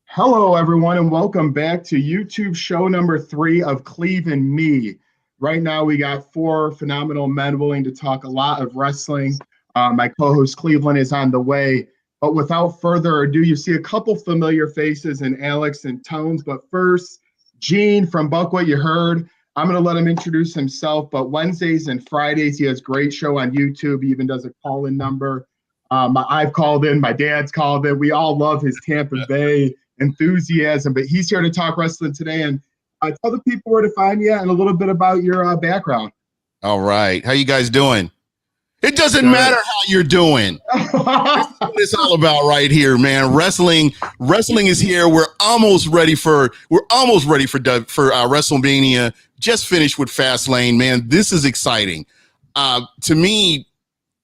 Hello, everyone, and welcome back to YouTube show number 3 of Cleve and Me. Right now, we got 4 phenomenal men willing to talk a lot of wrestling. My co-host Cleveland is on the way. But without further ado, you see a couple familiar faces in Alex and Tones. But first, Gene from Buck What You Heard. I'm going to let him introduce himself. But Wednesdays and Fridays, he has a great show on YouTube. He even does a call-in number. I've called in. My dad's called in. We all love his Tampa Bay enthusiasm, but he's here to talk wrestling today and tell the people where to find you and a little bit about your background. All right. How you guys doing? It doesn't matter how you're doing. This is what it's all about right here, man. Wrestling is here. We're almost ready for WrestleMania. Just finished with Fastlane, man. This is exciting. To me,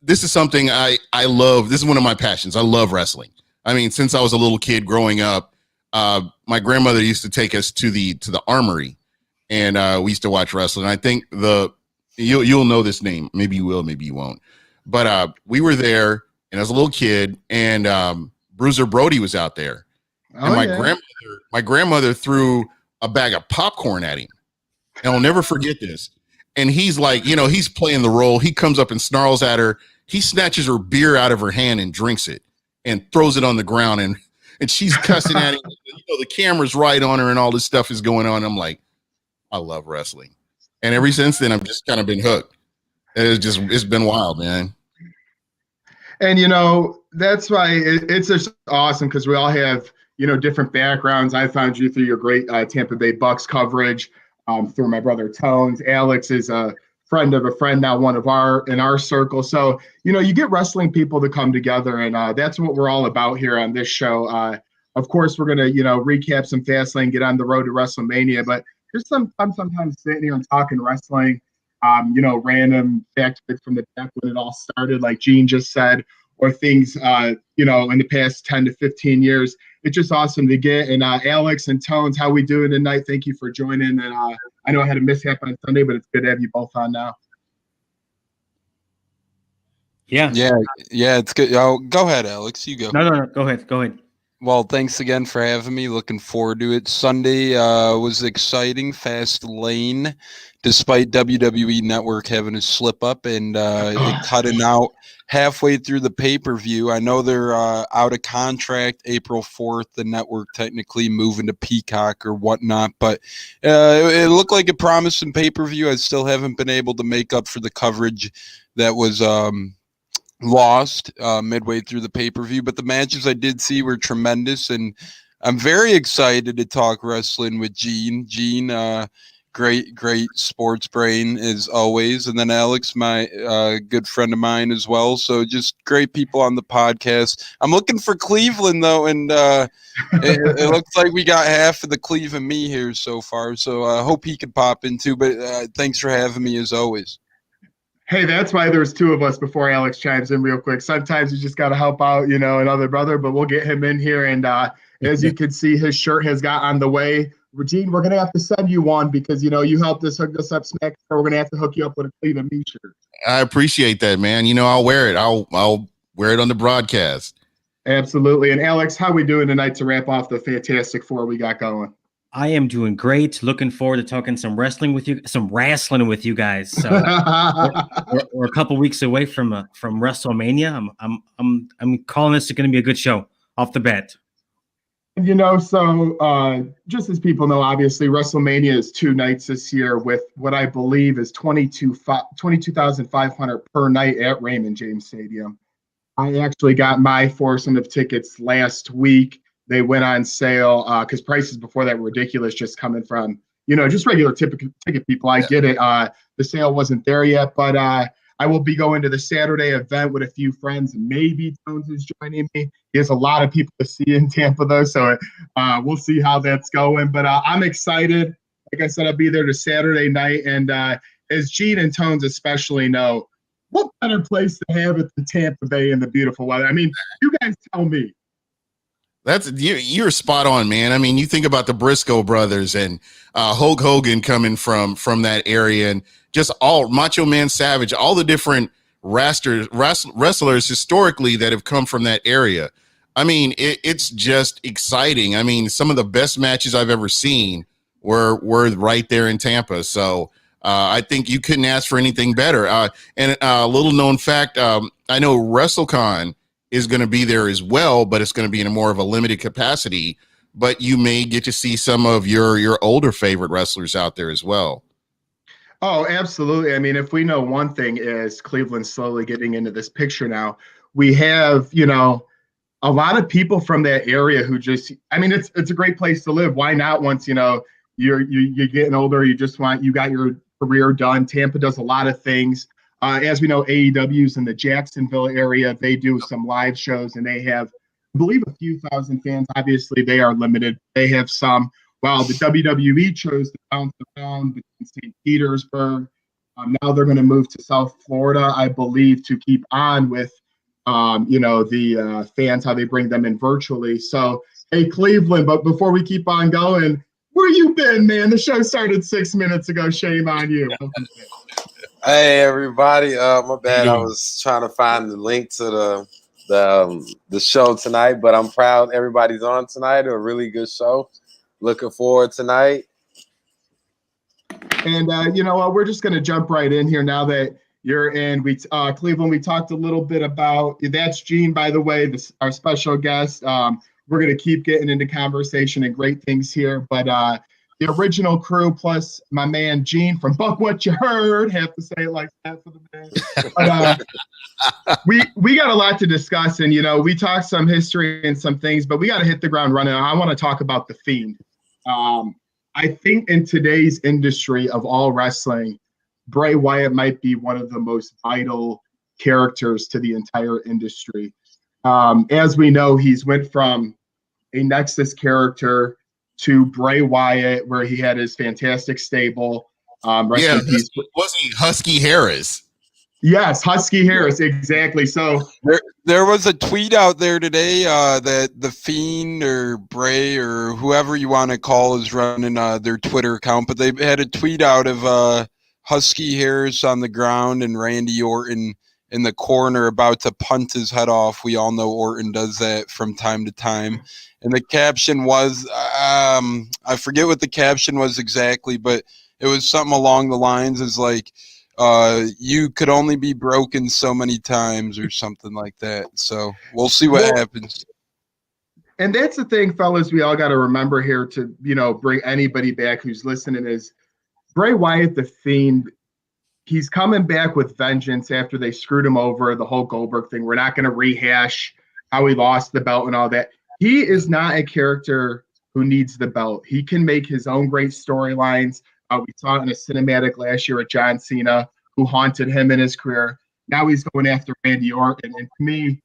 this is something I love. This is one of my passions. I love wrestling. I mean, since I was a little kid growing up, my grandmother used to take us to the Armory, and we used to watch wrestling. I think you'll know this name. Maybe you will, maybe you won't. But we were there, and I was a little kid, and Bruiser Brody was out there, and my grandmother threw a bag of popcorn at him, and I'll never forget this. And he's like, he's playing the role. He comes up and snarls at her. He snatches her beer out of her hand and drinks it, and throws it on the ground, and she's cussing at him. The camera's right on her, and all this stuff is going on. I'm like, I love wrestling, and ever since then, I've just kind of been hooked. It's been wild, man. And that's why it's just awesome because we all have different backgrounds. I found you through your great Tampa Bay Bucks coverage, through my brother Tones. Alex is a friend of a friend, now one of in our circle. So you get wrestling people to come together, and that's what we're all about here on this show. Of course, we're gonna recap some Fastlane, get on the road to WrestleMania, but just sometimes sitting here and talking wrestling, random facts from the deck when it all started, like Gene just said, or things in the past 10 to 15 years. It's just awesome to get. And Alex and Tones, how we doing tonight? Thank you for joining. And I know I had a mishap on Sunday, but it's good to have you both on now. Yeah, it's good. Oh, go ahead, Alex. You go. No. Go ahead. Well, thanks again for having me. Looking forward to it. Sunday was exciting. Fastlane, despite WWE Network having a slip up and it cutting out halfway through the pay-per-view. I know they're out of contract April 4th, the network technically moving to Peacock or whatnot, but it looked like a promising pay-per-view. I still haven't been able to make up for the coverage that was lost midway through the pay-per-view, but the matches I did see were tremendous, and I'm very excited to talk wrestling with Gene. Great sports brain as always, and then Alex, my good friend of mine as well. So just great people on the podcast. I'm looking for Cleveland though, and it looks like we got half of the Cleve and Me here so far. So I hope he can pop in too. But thanks for having me as always. Hey, that's why there's 2 of us before Alex chimes in real quick. Sometimes you just got to help out, another brother, but we'll get him in here. And as you can see, his shirt has got on the way. Gene, we're going to have to send you one because, you helped us hook this up, Smack. So we're going to have to hook you up with a Cleve and Me shirt. I appreciate that, man. I'll wear it. I'll wear it on the broadcast. Absolutely. And Alex, how we doing tonight to wrap off the Fantastic Four we got going? I am doing great. Looking forward to talking some wrestling with you guys. So we're a couple weeks away from WrestleMania. I'm calling this going to be a good show off the bat. So just as people know, obviously WrestleMania is 2 nights this year with what I believe is 22,500 per night at Raymond James Stadium. I actually got my foursome of tickets last week. They went on sale because prices before that were ridiculous, just coming from, just regular ticket people. I get it. The sale wasn't there yet, but I will be going to the Saturday event with a few friends. Maybe Tones is joining me. He has a lot of people to see in Tampa, though, so we'll see how that's going. But I'm excited. Like I said, I'll be there to Saturday night. And as Gene and Tones especially know, what better place to have it than Tampa Bay in the beautiful weather? I mean, you guys tell me. You're spot on, man. I mean, you think about the Briscoe brothers and Hulk Hogan coming from that area, and just all Macho Man Savage, all the different wrestlers historically that have come from that area. I mean, it's just exciting. I mean, some of the best matches I've ever seen were right there in Tampa. So I think you couldn't ask for anything better. And a little known fact, I know WrestleCon is going to be there as well, but it's going to be in a more of a limited capacity. But you may get to see some of your older favorite wrestlers out there as well. Oh, absolutely. I mean, if we know one thing is Cleveland's slowly getting into this picture now, we have, a lot of people from that area who just, I mean, it's a great place to live. Why not once, you're getting older, you got your career done. Tampa does a lot of things. As we know, AEW's in the Jacksonville area. They do some live shows and they have, I believe, a few thousand fans. Obviously, they are limited. They have some. Well, the WWE chose to bounce around between St. Petersburg. Now they're going to move to South Florida, I believe, to keep on with, the fans, how they bring them in virtually. So, hey, Cleveland, but before we keep on going, where you been, man? The show started 6 minutes ago. Shame on you. Hey, everybody. My bad. I was trying to find the link to the show tonight, but I'm proud everybody's on tonight. A really good show. Looking forward tonight. And you know what? We're just going to jump right in here now that you're in. Cleveland, we talked a little bit about, that's Gene, by the way, our special guest. We're going to keep getting into conversation and great things here. But the original crew plus my man Gene from Buck What You Heard, have to say it like that for the man. But, we got a lot to discuss. And, we talked some history and some things, but we got to hit the ground running. I want to talk about The Fiend. I think in today's industry of all wrestling, Bray Wyatt might be one of the most vital characters to the entire industry. As we know, he's went from a Nexus character to Bray Wyatt, where he had his fantastic stable. Wasn't he Husky Harris? Yes, Husky Harris, exactly. So there was a tweet out there today that the Fiend or Bray or whoever you want to call is running their Twitter account, but they had a tweet out of Husky Harris on the ground and Randy Orton in the corner about to punt his head off. We all know Orton does that from time to time. And the caption was, I forget what the caption was exactly, but it was something along the lines as like, you could only be broken so many times or something like that. So we'll see what happens. And that's the thing, fellas, we all got to remember here to, bring anybody back who's listening is Bray Wyatt, the Fiend. He's coming back with vengeance after they screwed him over, the whole Goldberg thing. We're not going to rehash how he lost the belt and all that. He is not a character who needs the belt. He can make his own great storylines. We saw it in a cinematic last year with John Cena, who haunted him in his career. Now he's going after Randy Orton. And to me,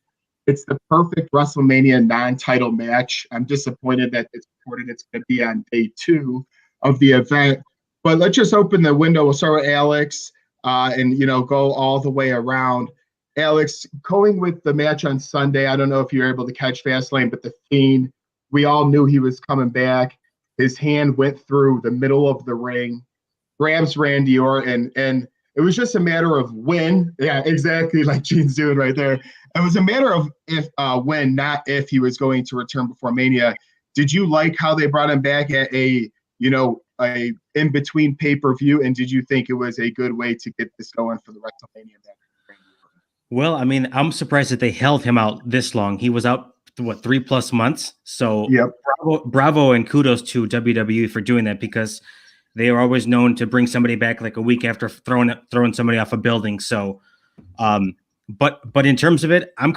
it's the perfect WrestleMania non-title match. I'm disappointed that it's reported it's going to be on day 2 of the event. But let's just open the window. We'll start with Alex and, go all the way around. Alex, going with the match on Sunday, I don't know if you're able to catch Fastlane, but The Fiend, we all knew he was coming back. His hand went through the middle of the ring, grabs Randy Orton, and it was just a matter of when. Yeah, exactly, like Gene's doing right there. It was a matter of when, not if he was going to return before Mania. Did you like how they brought him back at a in-between pay-per-view, and did you think it was a good way to get this going for the WrestleMania match? Well, I mean, I'm surprised that they held him out this long. He was out, 3+ months? So yep. Bravo and kudos to WWE for doing that, because they are always known to bring somebody back like a week after throwing somebody off a building. So, but in terms of it, I'm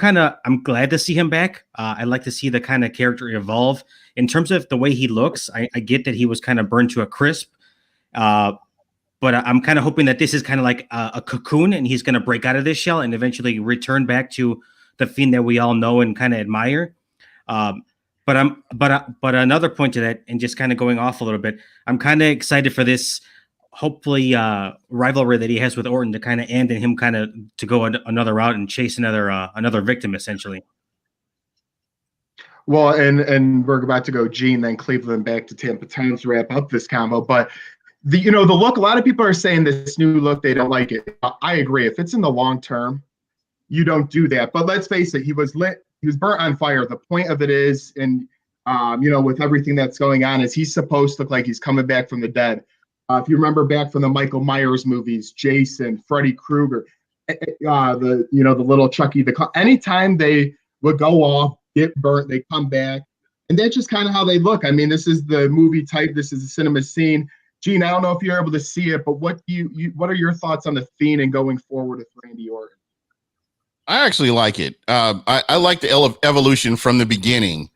glad to see him back. I like to see the kind of character evolve. In terms of the way he looks, I get that he was kind of burned to a crisp. But I'm kind of hoping that this is kind of like a cocoon, and he's going to break out of this shell and eventually return back to the Fiend that we all know and kind of admire. But another point to that, and just kind of going off a little bit, I'm kind of excited for this, hopefully rivalry that he has with Orton to kind of end, and him kind of to go another route and chase another victim, essentially. Well, and we're about to go Gene, then Cleveland, back to Tampa Times to wrap up this combo. But the look, a lot of people are saying this new look, they don't like it. I agree. If it's in the long term, you don't do that. But let's face it, he was lit burnt on fire. The point of it is, and with everything that's going on, is he's supposed to look like he's coming back from the dead. If you remember back from the Michael Myers movies, Jason, Freddy Krueger, the little Chucky, anytime they would go off, get burnt, they come back. And that's just kind of how they look. I mean, this is the movie type. This is the cinema scene. Gene, I don't know if you're able to see it, but what are your thoughts on the Fiend and going forward with Randy Orton? I actually like it. I like the evolution from the beginning,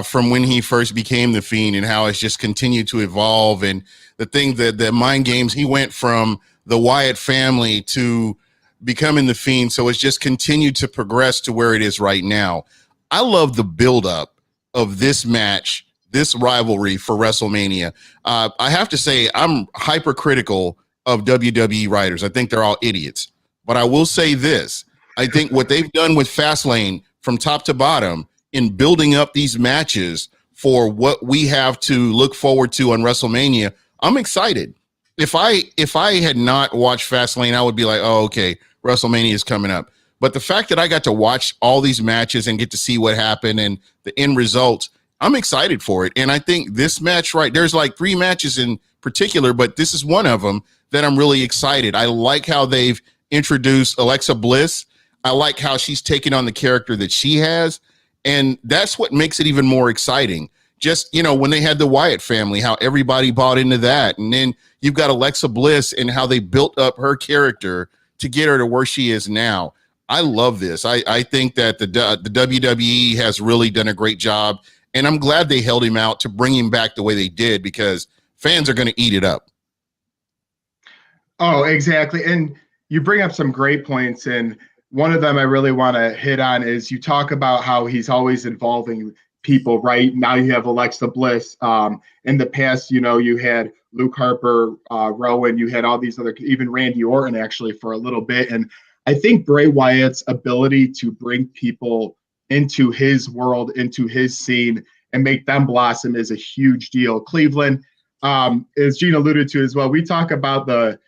from when he first became the Fiend and how it's just continued to evolve. And the thing that the mind games, he went from the Wyatt family to becoming the Fiend. So it's just continued to progress to where it is right now. I love the buildup of this match, this rivalry for WrestleMania. I have to say, I'm hypercritical of WWE writers. I think they're all idiots. But I will say this. I think what they've done with Fastlane from top to bottom in building up these matches for what we have to look forward to on WrestleMania, I'm excited. If I had not watched Fastlane, I would be like, oh, okay, WrestleMania is coming up. But the fact that I got to watch all these matches and get to see what happened and the end result, I'm excited for it. And I think this match, there's like 3 matches in particular, but this is one of them that I'm really excited. I like how they've introduced Alexa Bliss. I like how she's taken on the character that she has. And that's what makes it even more exciting. Just, when they had the Wyatt family, how everybody bought into that. And then you've got Alexa Bliss and how they built up her character to get her to where she is now. I love this. I think that the WWE has really done a great job. And I'm glad they held him out to bring him back the way they did, because fans are going to eat it up. Oh, exactly. And you bring up some great points. And one of them I really want to hit on is you talk about how he's always involving people, right? Now you have Alexa Bliss. In the past, you had Luke Harper, Rowan, you had all these other, even Randy Orton actually for a little bit. And I think Bray Wyatt's ability to bring people into his world, into his scene, and make them blossom is a huge deal. Cleveland, as Gene alluded to as well, we talk about the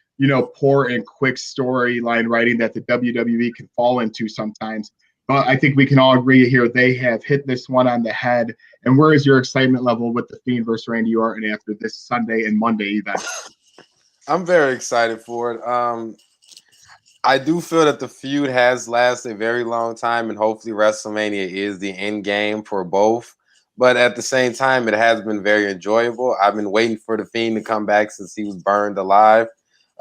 poor and quick storyline writing that the WWE can fall into sometimes. But I think we can all agree here they have hit this one on the head. And where is your excitement level with the Fiend versus Randy Orton after this Sunday and Monday event? I'm very excited for it. I do feel that the feud has lasted a very long time, and hopefully WrestleMania is the end game for both. But at the same time, it has been very enjoyable. I've been waiting for the Fiend to come back since he was burned alive.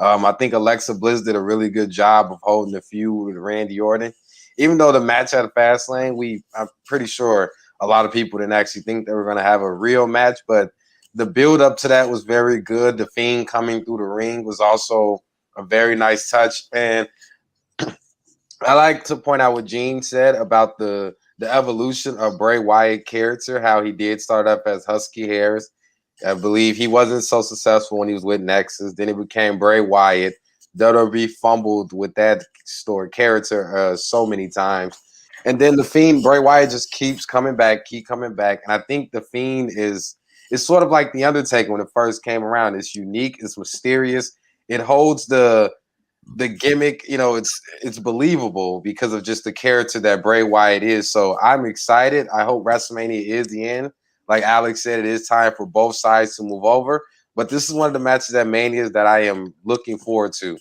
I think Alexa Bliss did a really good job of holding the feud with Randy Orton. Even though the match at Fastlane, I'm pretty sure a lot of people didn't actually think they were going to have a real match, but the build up to that was very good. The Fiend coming through the ring was also a very nice touch. And I like to point out what Gene said about the evolution of Bray Wyatt character, how he did start up as Husky Harris. I believe he wasn't so successful when he was with Nexus. Then he became Bray Wyatt. WWE fumbled with that character so many times. And then the Fiend, Bray Wyatt, just keeps coming back. And I think the Fiend is sort of like The Undertaker when it first came around. It's unique. It's mysterious. It holds the gimmick. It's believable because of just the character that Bray Wyatt is. So I'm excited. I hope WrestleMania is the end. Like Alex said, it is time for both sides to move over. But this is one of the matches at Mania that I am looking forward to.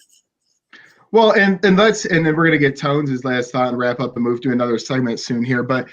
Well, and then we're gonna get Tones' last thought and wrap up and move to another segment soon here. But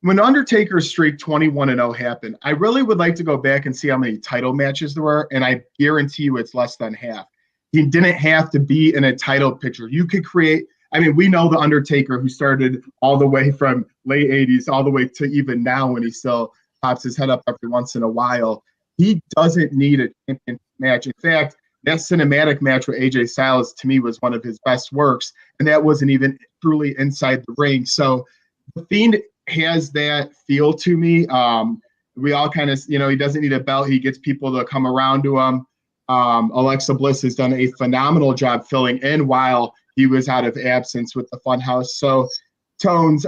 when Undertaker's streak 21-0 happened, I really would like to go back and see how many title matches there were, and I guarantee you it's less than half. He didn't have to be in a title picture. You could create. I mean, we know the Undertaker, who started all the way from late 80s all the way to even now when he still pops his head up every once in a while. He doesn't need a champion match. In fact, that cinematic match with AJ Styles, to me, was one of his best works, and that wasn't even truly inside the ring. So the Fiend has that feel to me. We all kind of, he doesn't need a belt. He gets people to come around to him. Alexa Bliss has done a phenomenal job filling in while he was out of absence with the Funhouse. So, Tones,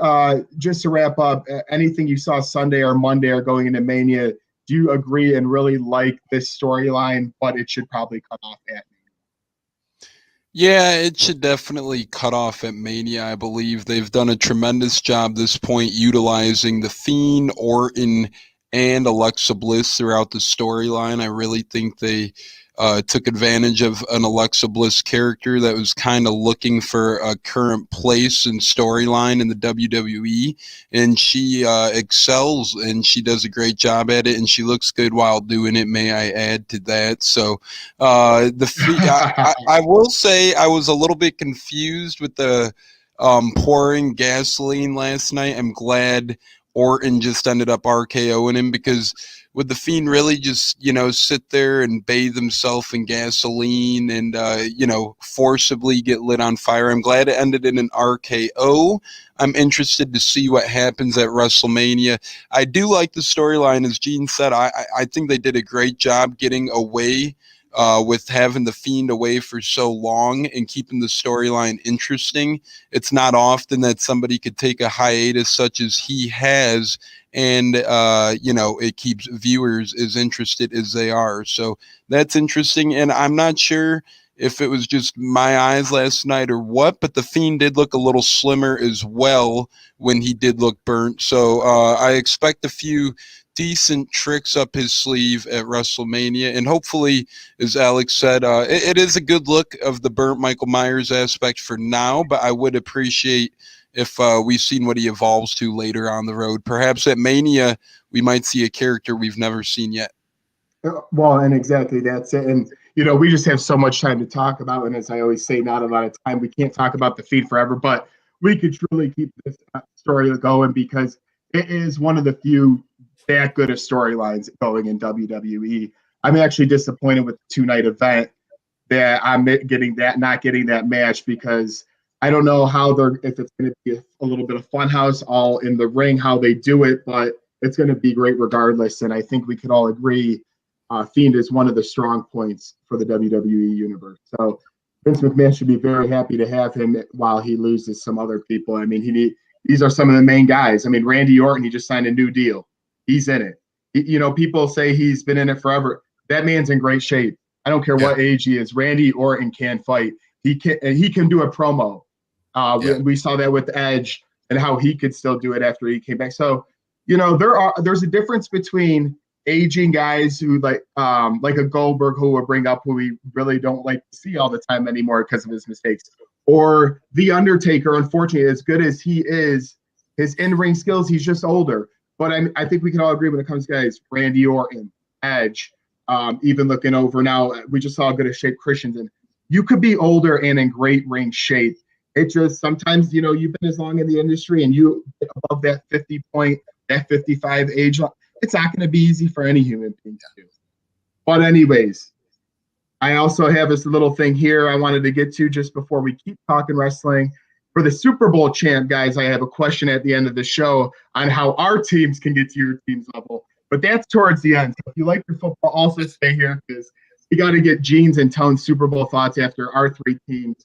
just to wrap up, anything you saw Sunday or Monday or going into Mania, do you agree and really like this storyline, but it should probably cut off at me? Yeah, it should definitely cut off at Mania. I believe they've done a tremendous job this point utilizing the Fiend, Orton, and Alexa Bliss throughout the storyline. I really think they took advantage of an Alexa Bliss character that was kind of looking for a current place and storyline in the WWE, and she excels and she does a great job at it, and she looks good while doing it. May I add to that? So I will say I was a little bit confused with the pouring gasoline last night. I'm glad Orton just ended up RKOing him, because would the Fiend really just, sit there and bathe himself in gasoline and, forcibly get lit on fire? I'm glad it ended in an RKO. I'm interested to see what happens at WrestleMania. I do like the storyline, as Gene said. I think they did a great job getting away with having the Fiend away for so long and keeping the storyline interesting. It's not often that somebody could take a hiatus such as he has, and it keeps viewers as interested as they are. So that's interesting, and I'm not sure if it was just my eyes last night or what, but the Fiend did look a little slimmer as well when he did look burnt. So I expect a few decent tricks up his sleeve at WrestleMania, and hopefully, as Alex said, it is a good look of the burnt Michael Myers aspect for now, but I would appreciate if we've seen what he evolves to later on the road. Perhaps at Mania, we might see a character we've never seen yet. Well, and exactly that's it. And, we just have so much time to talk about. And as I always say, not a lot of time. We can't talk about the Fiend forever, but we could truly keep this story going, because it is one of the few that good of storylines going in WWE. I'm actually disappointed with the 2-night event that I'm not getting that match, because I don't know if it's going to be a little bit of funhouse all in the ring, how they do it, but it's going to be great regardless. And I think we could all agree Fiend is one of the strong points for the WWE universe. So Vince McMahon should be very happy to have him while he loses some other people. I mean, these are some of the main guys. I mean, Randy Orton, he just signed a new deal. He's in it. People say he's been in it forever. That man's in great shape. I don't care what age he is. Randy Orton can fight. He can do a promo. We saw that with Edge and how he could still do it after he came back. So, there's a difference between aging guys who like a Goldberg, who will bring up, who we really don't like to see all the time anymore because of his mistakes, or The Undertaker. Unfortunately, as good as he is, his in-ring skills, he's just older. But I think we can all agree when it comes to guys, Randy Orton, Edge, even looking over now, we just saw how good a shape Christian's in. You could be older and in great ring shape. It just sometimes, you've been as long in the industry and you get above that 55 age, it's not going to be easy for any human being to do. But anyways, I also have this little thing here I wanted to get to just before we keep talking wrestling. For the Super Bowl champ, guys, I have a question at the end of the show on how our teams can get to your team's level. But that's towards the end. So if you like your football, also stay here, because we got to get Gene's and Tone's Super Bowl thoughts after our three teams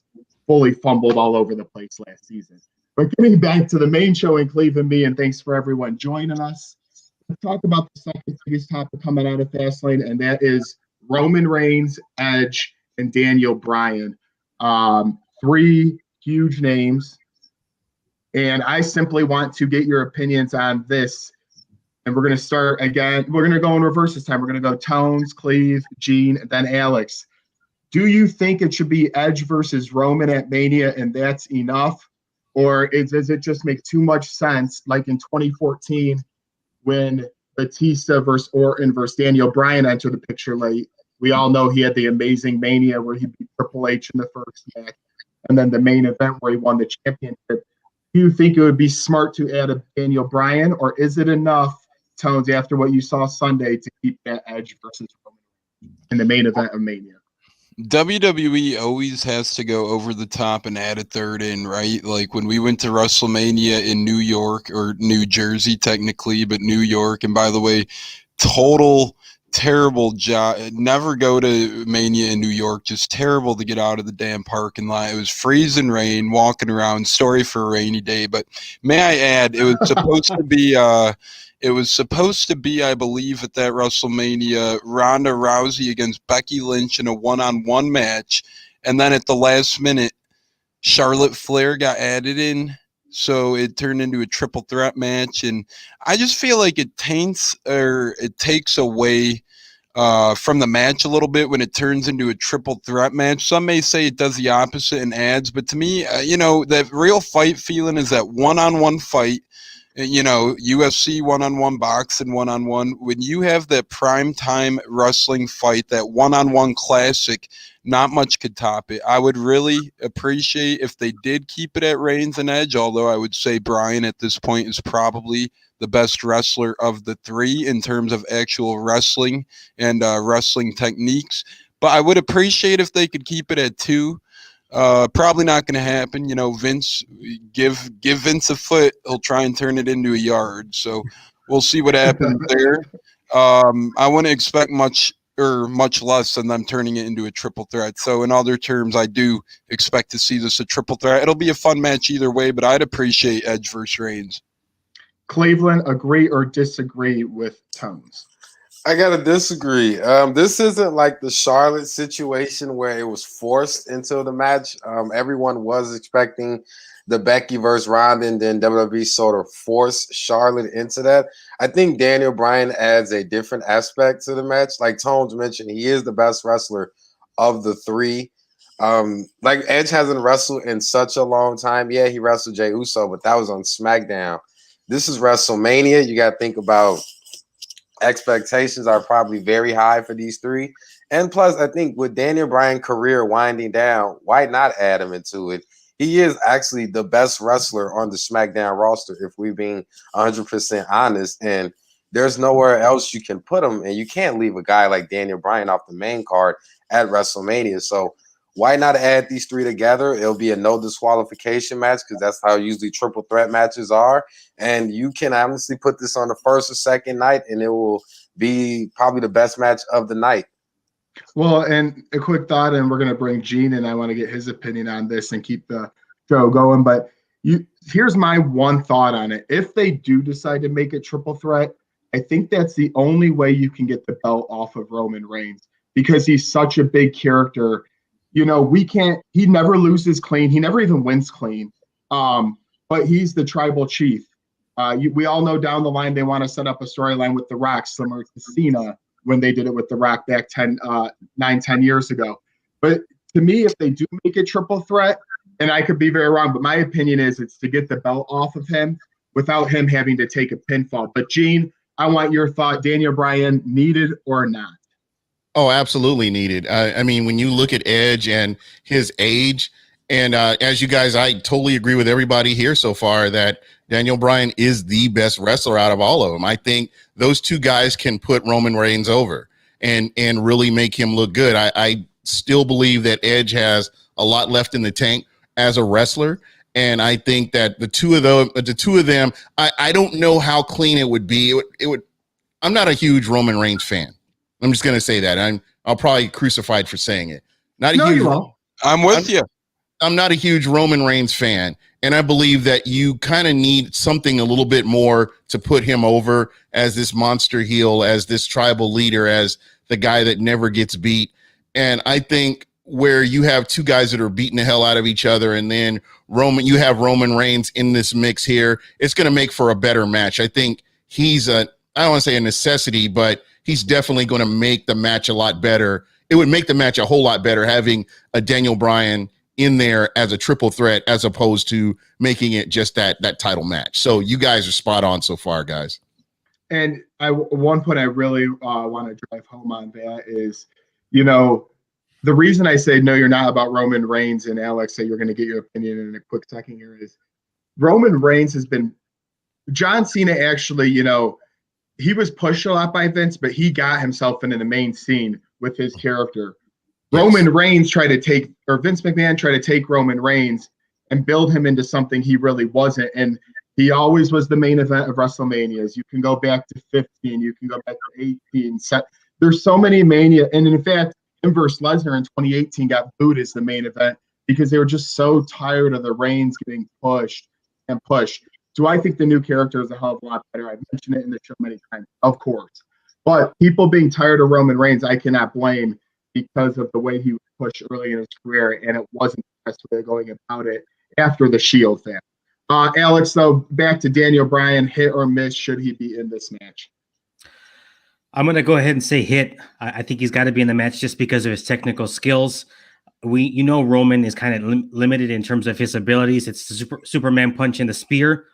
fully fumbled all over the place last season. But getting back to the main show in Cleve and Me, and thanks for everyone joining us. Let's talk about the second biggest topic coming out of Fastlane, and that is Roman Reigns, Edge, and Daniel Bryan. Three huge names. And I simply want to get your opinions on this. And we're going to start again. We're going to go in reverse this time. We're going to go Tones, Cleve, Gene, and then Alex. Do you think it should be Edge versus Roman at Mania and that's enough? Or does it just make too much sense, like in 2014 when Batista versus Orton versus Daniel Bryan entered the picture late? We all know he had the amazing Mania where he beat Triple H in the first match, and then the main event where he won the championship. Do you think it would be smart to add a Daniel Bryan, or is it enough, Tones, after what you saw Sunday, to keep that Edge versus Roman in the main event of Mania? WWE always has to go over the top and add a third in, right? Like when we went to WrestleMania in New York, or New Jersey technically, but New York. And by the way, total terrible job. Never go to Mania in New York. Just terrible to get out of the damn parking lot. It was freezing rain, walking around. Story for a rainy day. But may I add, it was supposed to be I believe, at that WrestleMania, Ronda Rousey against Becky Lynch in a one-on-one match. And then at the last minute, Charlotte Flair got added in, so it turned into a triple threat match. And I just feel like it taints or it takes away from the match a little bit when it turns into a triple threat match. Some may say it does the opposite and adds, but to me, that real fight feeling is that one-on-one fight. UFC one-on-one, boxing one-on-one. When you have that prime time wrestling fight, that one-on-one classic, not much could top it. I would really appreciate if they did keep it at Reigns and Edge, although I would say Bryan at this point is probably the best wrestler of the three in terms of actual wrestling and wrestling techniques. But I would appreciate if they could keep it at 2. Probably not going to happen. Vince, give Vince a foot, he'll try and turn it into a yard. So we'll see what happens there. I wouldn't expect much less than them turning it into a triple threat. So in other terms, I do expect to see this a triple threat. It'll be a fun match either way, but I'd appreciate Edge versus Reigns. Cleveland, agree or disagree with Tones? I gotta disagree. This isn't like the Charlotte situation where it was forced into the match. Everyone was expecting the Becky versus Ronda, and then WWE sort of forced Charlotte into that. I think Daniel Bryan adds a different aspect to the match. Like Tones mentioned, he is the best wrestler of the three. Like Edge hasn't wrestled in such a long time. Yeah, he wrestled Jey Uso, but that was on SmackDown. This is WrestleMania. You got to think about expectations are probably very high for these three. And plus, I think with Daniel Bryan's career winding down, why not add him into it? He is actually the best wrestler on the SmackDown roster, if we're being 100% honest. And there's nowhere else you can put him. And you can't leave a guy like Daniel Bryan off the main card at WrestleMania. So why not add these three together? It'll be a no disqualification match because that's how usually triple threat matches are. And you can honestly put this on the first or second night, and it will be probably the best match of the night. Well, and a quick thought, and we're going to bring Gene in. I want to get his opinion on this and keep the show going. But here's my one thought on it. If they do decide to make it triple threat, I think that's the only way you can get the belt off of Roman Reigns because he's such a big character. He never loses clean. He never even wins clean. But he's the tribal chief. We all know down the line they want to set up a storyline with The Rock, similar to Cena when they did it with The Rock back 10 years ago. But to me, if they do make it triple threat, and I could be very wrong, but my opinion is it's to get the belt off of him without him having to take a pinfall. But Gene, I want your thought. Daniel Bryan, needed or not? Oh, absolutely needed. I mean, when you look at Edge and his age, and as you guys, I totally agree with everybody here so far that Daniel Bryan is the best wrestler out of all of them. I think those two guys can put Roman Reigns over and really make him look good. I still believe that Edge has a lot left in the tank as a wrestler. And I think that the two of them, I don't know how clean it would be. It would. I'm not a huge Roman Reigns fan. I'm just going to say that. I'll probably crucified for saying it. I'm with you. I'm not a huge Roman Reigns fan, and I believe that you kind of need something a little bit more to put him over as this monster heel, as this tribal leader, as the guy that never gets beat. And I think where you have two guys that are beating the hell out of each other, and then you have Roman Reigns in this mix here, it's going to make for a better match. I think he's I don't want to say a necessity, but he's definitely going to make the match a lot better. It would make the match a whole lot better having a Daniel Bryan in there as a triple threat as opposed to making it just that title match. So you guys are spot on so far, guys. And one point I really want to drive home on that is, the reason I say no, you're not about Roman Reigns, and Alex said you're going to get your opinion in a quick second here, is Roman Reigns has been – John Cena actually, he was pushed a lot by Vince, but he got himself into the main scene with his character. Yes. Roman Reigns Vince McMahon tried to take Roman Reigns and build him into something he really wasn't. And he always was the main event of WrestleManias. You can go back to 15. You can go back to 18. There's so many Mania. And in fact, him versus Lesnar in 2018 got booed as the main event because they were just so tired of the Reigns getting pushed and pushed. Do I think the new character is a hell of a lot better? I've mentioned it in the show many times, of course. But people being tired of Roman Reigns, I cannot blame because of the way he was push early in his career, and it wasn't the best way of going about it after the Shield thing. Alex, though, back to Daniel Bryan, hit or miss, should he be in this match? I'm going to go ahead and say hit. I think he's got to be in the match just because of his technical skills. Roman is kind of limited in terms of his abilities. It's the Superman punch and the spear.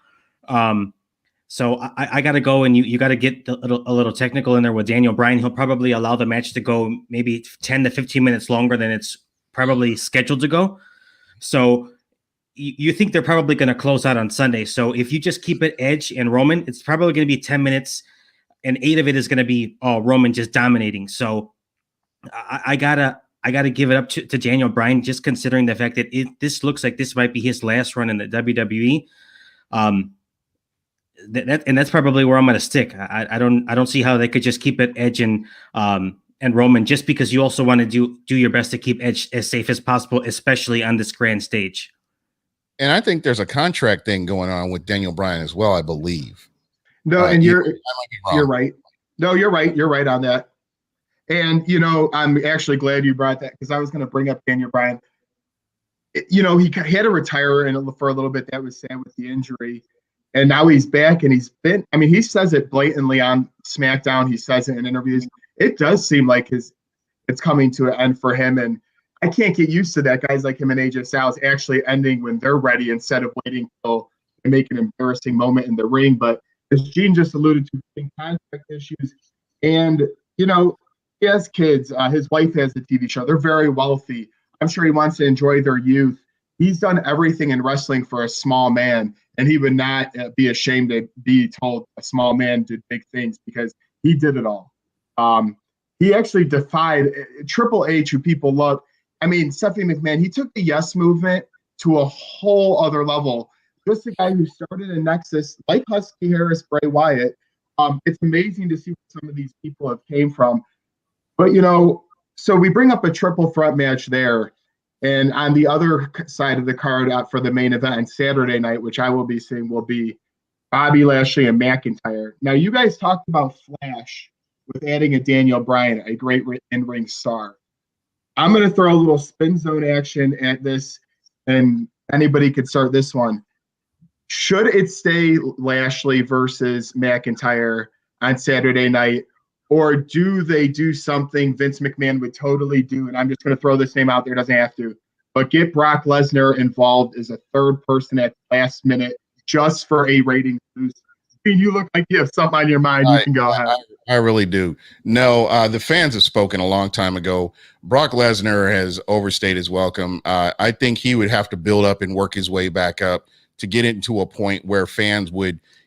So I got to go, and you got to get a little technical in there with Daniel Bryan. He'll probably allow the match to go maybe 10 to 15 minutes longer than it's probably scheduled to go. So you think they're probably going to close out on Sunday. So if you just keep it Edge and Roman, it's probably going to be 10 minutes, and 8 of it is going to be Roman just dominating. So I gotta give it up to Daniel Bryan, just considering the fact that this looks like this might be his last run in the WWE. That's probably where I'm going to stick. I don't see how they could just keep it Edge and Roman, just because you also want to do your best to keep Edge as safe as possible, especially on this grand stage. And I think there's a contract thing going on with Daniel Bryan as well, I believe. No, and you're right. No, you're right. You're right on that. And, I'm actually glad you brought that, because I was going to bring up Daniel Bryan. He had to retire for a little bit. That was sad with the injury. And now he's back, and he says it blatantly on SmackDown. He says it in interviews. It does seem like it's coming to an end for him. And I can't get used to that. Guys like him and AJ Styles actually ending when they're ready instead of waiting till they make an embarrassing moment in the ring. But as Gene just alluded to, contract issues. And, he has kids. His wife has a TV show. They're very wealthy. I'm sure he wants to enjoy their youth. He's done everything in wrestling for a small man, and he would not be ashamed to be told a small man did big things, because he did it all. He actually defied Triple H, who people love. Stephanie McMahon, he took the yes movement to a whole other level. Just a guy who started a Nexus, like Husky Harris, Bray Wyatt. It's amazing to see where some of these people have came from. But, so we bring up a triple threat match there. And on the other side of the card for the main event on Saturday night, which I will be seeing, will be Bobby Lashley and McIntyre. Now, you guys talked about Flash with adding a Daniel Bryan, a great in-ring star. I'm going to throw a little spin zone action at this, and anybody could start this one. Should it stay Lashley versus McIntyre on Saturday night, or do they do something Vince McMahon would totally do? And I'm just going to throw this name out there, doesn't have to, but get Brock Lesnar involved as a third person at the last minute just for a rating boost. You look like you have something on your mind. You can go ahead. I really do. No, the fans have spoken a long time ago. Brock Lesnar has overstayed his welcome. I think he would have to build up and work his way back up to get it to a point where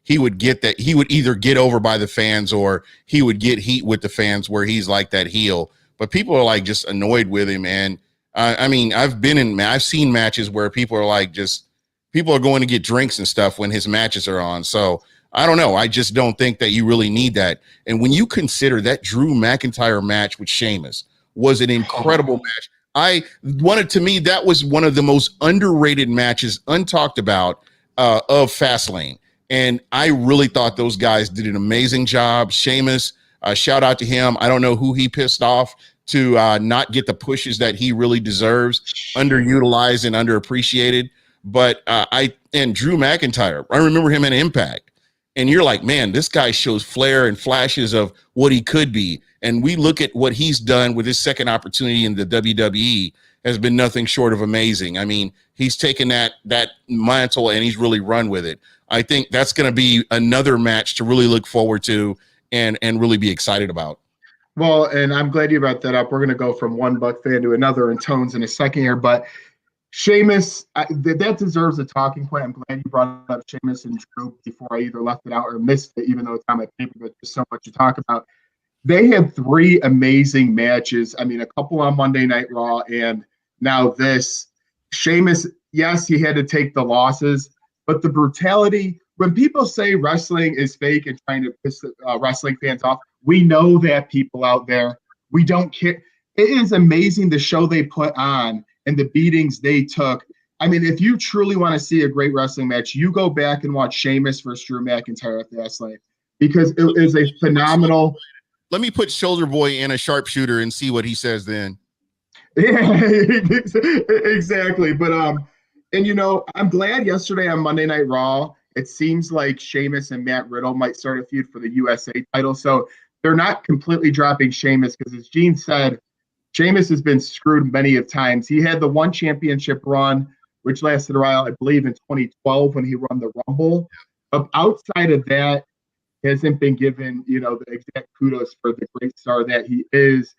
he would get that. He would either get over by the fans, or he would get heat with the fans where he's like that heel. But people are like just annoyed with him. And I've seen matches where people are going to get drinks and stuff when his matches are on. So I don't know. I just don't think that you really need that. And when you consider that Drew McIntyre match with Sheamus was an incredible match. To me, that was one of the most underrated matches, untalked about, of Fastlane. And I really thought those guys did an amazing job. Sheamus, shout out to him. I don't know who he pissed off to not get the pushes that he really deserves, underutilized and underappreciated. But and Drew McIntyre, I remember him in Impact. And you're like, man, this guy shows flair and flashes of what he could be. And we look at what he's done with his second opportunity in the WWE has been nothing short of amazing. He's taken that mantle and he's really run with it. I think that's going to be another match to really look forward to and really be excited about. Well, and I'm glad you brought that up. We're going to go from one Buck fan to another in tones in a second here, but Sheamus, that deserves a talking point. I'm glad you brought up Sheamus and Drew before I either left it out or missed it, even though it's on my paper, but there's so much to talk about. They had 3 amazing matches. A couple on Monday Night Raw, and now this. Sheamus, yes, he had to take the losses, but the brutality, when people say wrestling is fake and trying to piss wrestling fans off, we know that people out there, we don't care. It is amazing the show they put on and the beatings they took. If you truly want to see a great wrestling match, you go back and watch Sheamus versus Drew McIntyre at Fastlane, because it is a phenomenal. Let me put Shoulder Boy in a sharpshooter and see what he says then. Yeah, exactly. But and I'm glad yesterday on Monday Night Raw, it seems like Sheamus and Matt Riddle might start a feud for the USA title. So they're not completely dropping Sheamus because, as Gene said, Sheamus has been screwed many of times. He had the one championship run, which lasted a while, I believe, in 2012 when he won the Rumble. But outside of that, hasn't been given, the exact kudos for the great star that he is.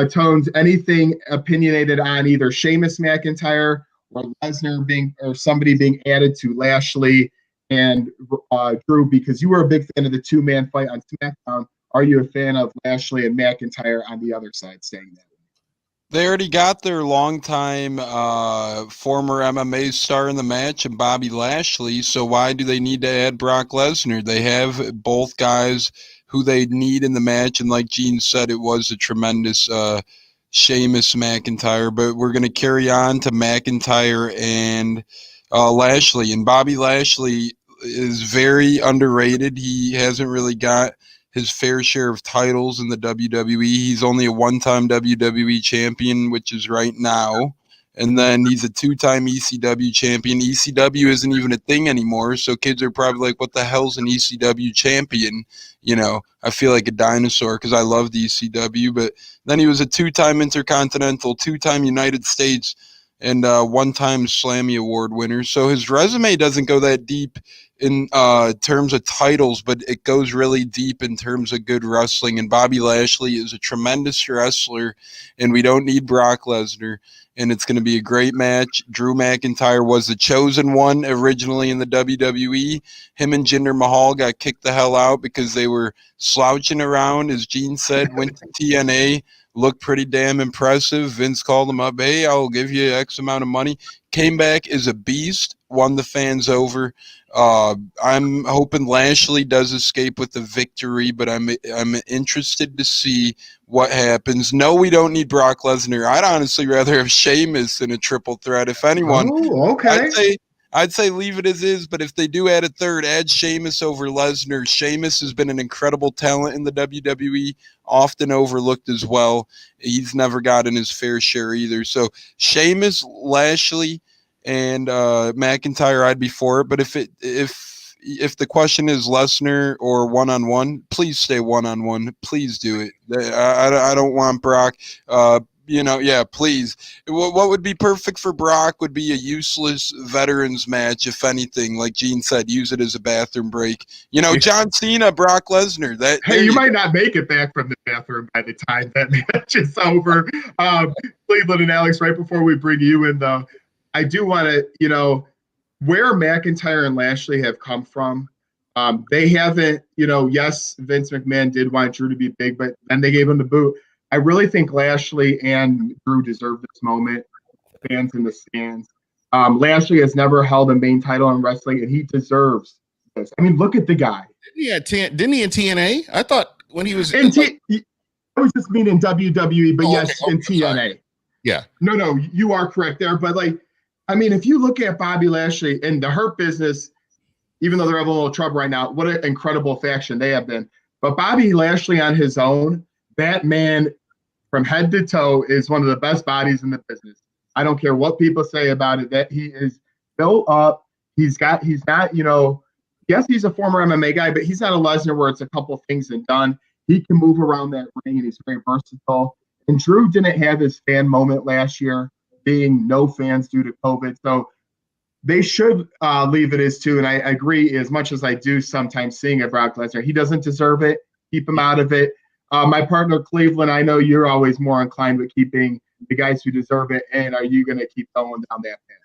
Tones, anything opinionated on either Sheamus McIntyre or Lesnar or somebody being added to Lashley and Drew, because you were a big fan of the two-man fight on SmackDown. Are you a fan of Lashley and McIntyre on the other side staying there? They already got their longtime former MMA star in the match, and Bobby Lashley. So why do they need to add Brock Lesnar? They have both guys who they need in the match, and like Gene said, it was a tremendous Sheamus McIntyre. But we're going to carry on to McIntyre and Lashley, and Bobby Lashley is very underrated. He hasn't really got his fair share of titles in the WWE. He's only a one-time WWE champion, which is right now. And then he's a two-time ECW champion. ECW isn't even a thing anymore, so kids are probably like, what the hell's an ECW champion? I feel like a dinosaur because I love the ECW. But then he was a two-time Intercontinental, two-time United States, and one-time Slammy Award winner. So his resume doesn't go that deep in terms of titles, but it goes really deep in terms of good wrestling. And Bobby Lashley is a tremendous wrestler, and we don't need Brock Lesnar. And it's going to be a great match. Drew McIntyre was the chosen one originally in the WWE. Him and Jinder Mahal got kicked the hell out because they were slouching around, as Gene said, went to TNA, looked pretty damn impressive. Vince called him up, hey, I'll give you X amount of money. Came back as a beast, won the fans over. I'm hoping Lashley does escape with the victory, but I'm interested to see what happens. No, we don't need Brock Lesnar. I'd honestly rather have Sheamus in a triple threat. If anyone, okay. I'd say leave it as is, but if they do add a third, add Sheamus over Lesnar. Sheamus has been an incredible talent in the WWE, often overlooked as well. He's never gotten his fair share either. So Sheamus, Lashley, and McIntyre, I'd be for it. But if the question is Lesnar or one-on-one, please stay one-on-one. Please do it. I don't want Brock. Please. What would be perfect for Brock would be a useless veterans match, if anything. Like Gene said, use it as a bathroom break. John Cena, Brock Lesnar. Hey, you might not make it back from the bathroom by the time that match is over. Cleveland and Alex, right before we bring you in, though, I do want to, where McIntyre and Lashley have come from. They haven't, yes, Vince McMahon did want Drew to be big, but then they gave him the boot. I really think Lashley and Drew deserve this moment. Fans in the stands. Lashley has never held a main title in wrestling, and he deserves this. I mean, look at the guy. Didn't he in TNA? I thought when he was I was just meaning WWE, but in TNA. Sorry. Yeah. No, you are correct there. But if you look at Bobby Lashley and the Hurt Business, even though they're having a little trouble right now, what an incredible faction they have been. But Bobby Lashley on his own, that man from head to toe is one of the best bodies in the business. I don't care what people say about it, that he is built up. He's not, yes, he's a former MMA guy, but he's not a Lesnar where it's a couple things and done. He can move around that ring and he's very versatile. And Drew didn't have his fan moment last year, being no fans due to COVID. So they should leave it as two. And I agree, as much as I do sometimes seeing a Brock Lesnar, he doesn't deserve it. Keep him out of it. My partner, Cleveland, I know you're always more inclined with keeping the guys who deserve it. And are you going to keep going down that path?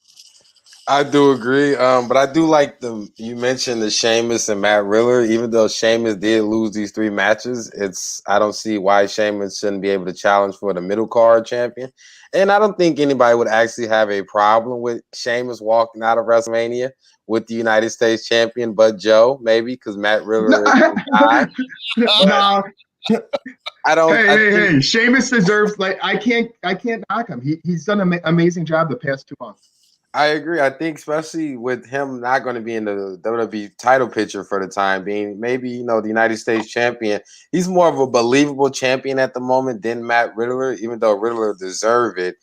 I do agree. But I do like you mentioned the Sheamus and Matt Riddle. Even though Sheamus did lose these 3 matches, I don't see why Sheamus shouldn't be able to challenge for the middle card champion. And I don't think anybody would actually have a problem with Sheamus walking out of WrestleMania with the United States champion, but Joe, maybe, because Matt Riddle No. I don't. Hey! Sheamus deserves. I can't knock him. He's done an amazing job the past 2 months. I agree. I think especially with him not going to be in the WWE title picture for the time being, maybe the United States champion. He's more of a believable champion at the moment than Matt Riddle, even though Riddle deserve it.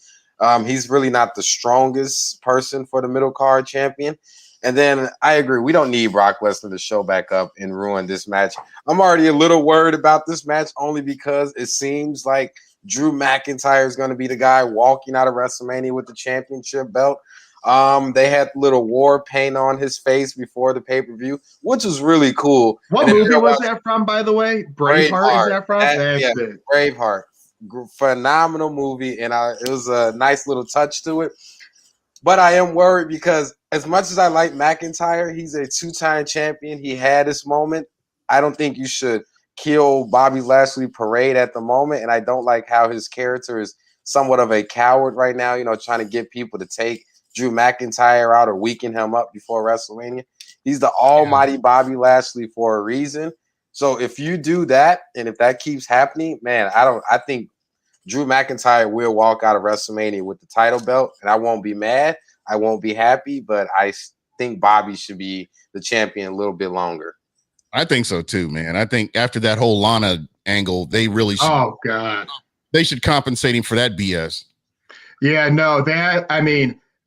He's really not the strongest person for the middle card champion. And then I agree, we don't need Brock Lesnar to show back up and ruin this match. I'm already a little worried about this match only because it seems like Drew McIntyre is going to be the guy walking out of WrestleMania with the championship belt. They had little war paint on his face before the pay-per-view, which was really cool. What movie was that from, by the way? Braveheart is that from? That's it. Braveheart. Phenomenal movie, and it was a nice little touch to it. But I am worried because as much as I like McIntyre, he's a two-time champion. He had his moment. I don't think you should kill Bobby Lashley parade at the moment, and I don't like how his character is somewhat of a coward right now, trying to get people to take Drew McIntyre out or weaken him up before WrestleMania. He's the almighty Bobby Lashley for a reason. So if you do that, and if that keeps happening, man, I think Drew McIntyre will walk out of WrestleMania with the title belt, and I won't be mad. I won't be happy, but I think Bobby should be the champion a little bit longer. I think so too, man. I think after that whole Lana angle, they really should. Oh God, they should compensate him for that BS. Yeah, no,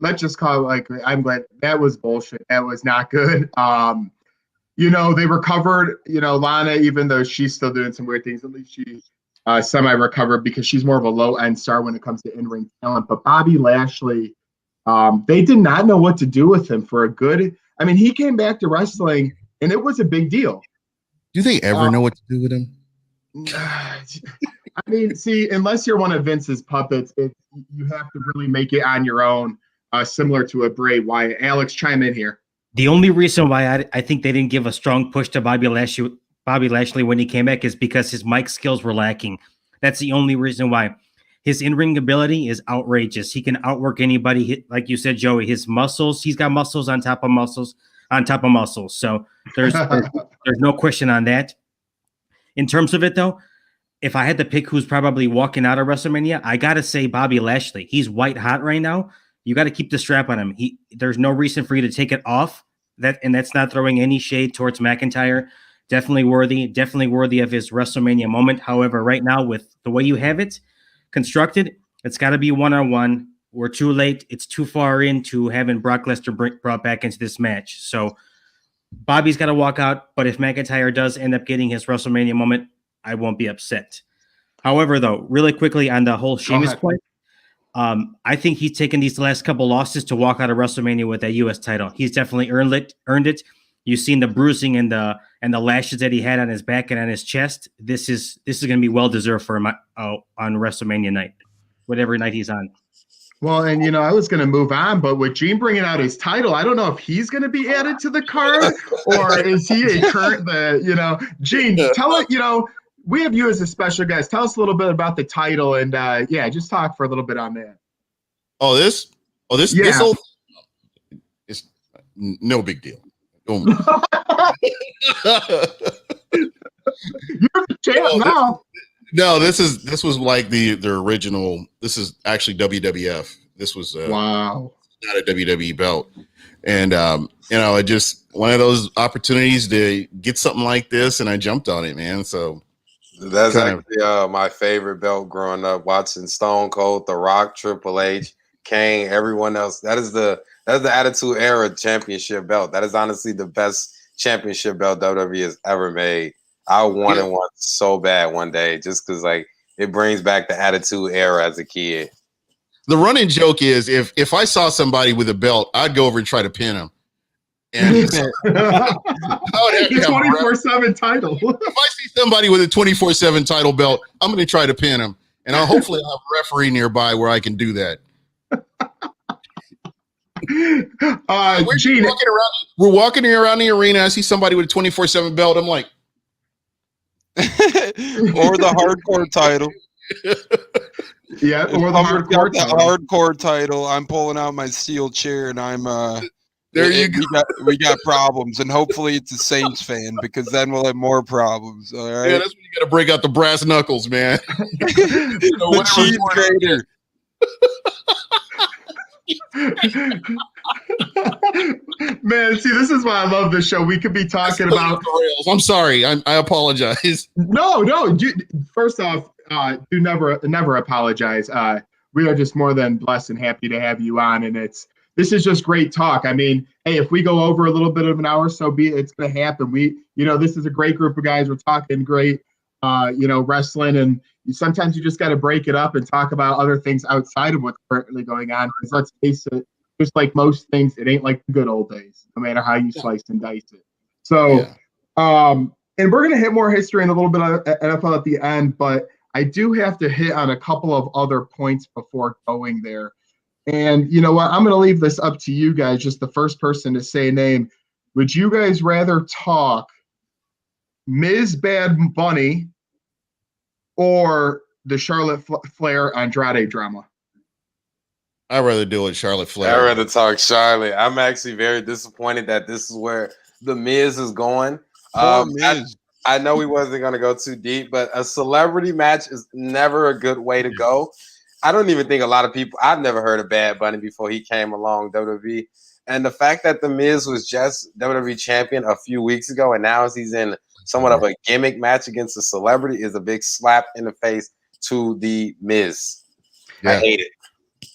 let's just call it I'm glad that was bullshit. That was not good. They recovered. Lana, even though she's still doing some weird things, at least she semi-recovered because she's more of a low-end star when it comes to in-ring talent. But Bobby Lashley, they did not know what to do with him for a good. He came back to wrestling, and it was a big deal. Do they ever know what to do with him? See, unless you're one of Vince's puppets, you have to really make it on your own, similar to a Bray Wyatt. Alex, chime in here. The only reason why I think they didn't give a strong push to Bobby Lashley when he came back is because his mic skills were lacking. That's the only reason why. His in-ring ability is outrageous. He can outwork anybody. Like you said, Joey, his muscles, he's got muscles on top of muscles on top of muscles. So there's no question on that. In terms of it, though, if I had to pick who's probably walking out of WrestleMania, I got to say Bobby Lashley. He's white hot right now. You got to keep the strap on him. There's no reason for you to take it off. That's not throwing any shade towards McIntyre. Definitely worthy of his WrestleMania moment. However, right now, with the way you have it constructed, it's got to be one-on-one. We're too late. It's too far into having Brock Lesnar brought back into this match. So Bobby's got to walk out. But if McIntyre does end up getting his WrestleMania moment, I won't be upset. However, though, really quickly on the whole Sheamus point, I think he's taken these last couple losses to walk out of WrestleMania with that U.S. title. He's definitely earned it. You've seen the bruising and the lashes that he had on his back and on his chest. This is going to be well deserved for him on WrestleMania night, whatever night he's on. Well, and I was going to move on, but with Gene bringing out his title, I don't know if he's going to be added to the card or is he a current? Gene, tell it. We have you as a special guest. Tell us a little bit about the title and just talk for a little bit on that. This whole it's no big deal. You're the champ now. No, this was like the original. This is actually WWF. This was wow, not a WWE belt, and it just one of those opportunities to get something like this, and I jumped on it, man. So that's actually my favorite belt growing up. Watching Stone Cold, The Rock, Triple H, Kane, everyone else. That's the Attitude Era championship belt. That is honestly the best championship belt WWE has ever made. I wanted one so bad one day just because it brings back the Attitude Era as a kid. The running joke is if I saw somebody with a belt, I'd go over and try to pin him. And the 24/7 title. If I see somebody with a 24/7 title belt, I'm going to try to pin him. And hopefully I'll have a referee nearby where I can do that. We're walking around the arena. I see somebody with a 24/7 belt. I'm like, or the hardcore title. Yeah, or the hardcore title. I'm pulling out my steel chair and I'm there you go. We got problems, and hopefully it's a Saints fan because then we'll have more problems. All right. Yeah, that's when you got to break out the brass knuckles, man. The cheese grater. Man, see, this is why I love this show. We could be talking about. I'm sorry. I apologize. No. First off, do never apologize. we are just more than blessed and happy to have you on. And this is just great talk. I mean, hey, if we go over a little bit of an hour, so be it. It's going to happen. This is a great group of guys. We're talking great, wrestling, and sometimes you just got to break it up and talk about other things outside of what's currently going on. Because let's face it, just like most things, it ain't like the good old days, no matter how you slice and dice it. So, and we're going to hit more history and a little bit of NFL at the end, but I do have to hit on a couple of other points before going there. And you know what? I'm going to leave this up to you guys, just the first person to say a name. Would you guys rather talk Ms. Bad Bunny or the Charlotte Flair Andrade drama? I'd rather do it Charlotte Flair. I'd rather talk Charlotte. I'm actually very disappointed that this is where the Miz is going. I know we wasn't going to go too deep, but a celebrity match is never a good way to go. I don't even think a lot of people, I've never heard of Bad Bunny before he came along WWE. And the fact that the Miz was just WWE champion a few weeks ago and now he's in somewhat of a gimmick match against a celebrity is a big slap in the face to the Miz. Yeah. I hate it.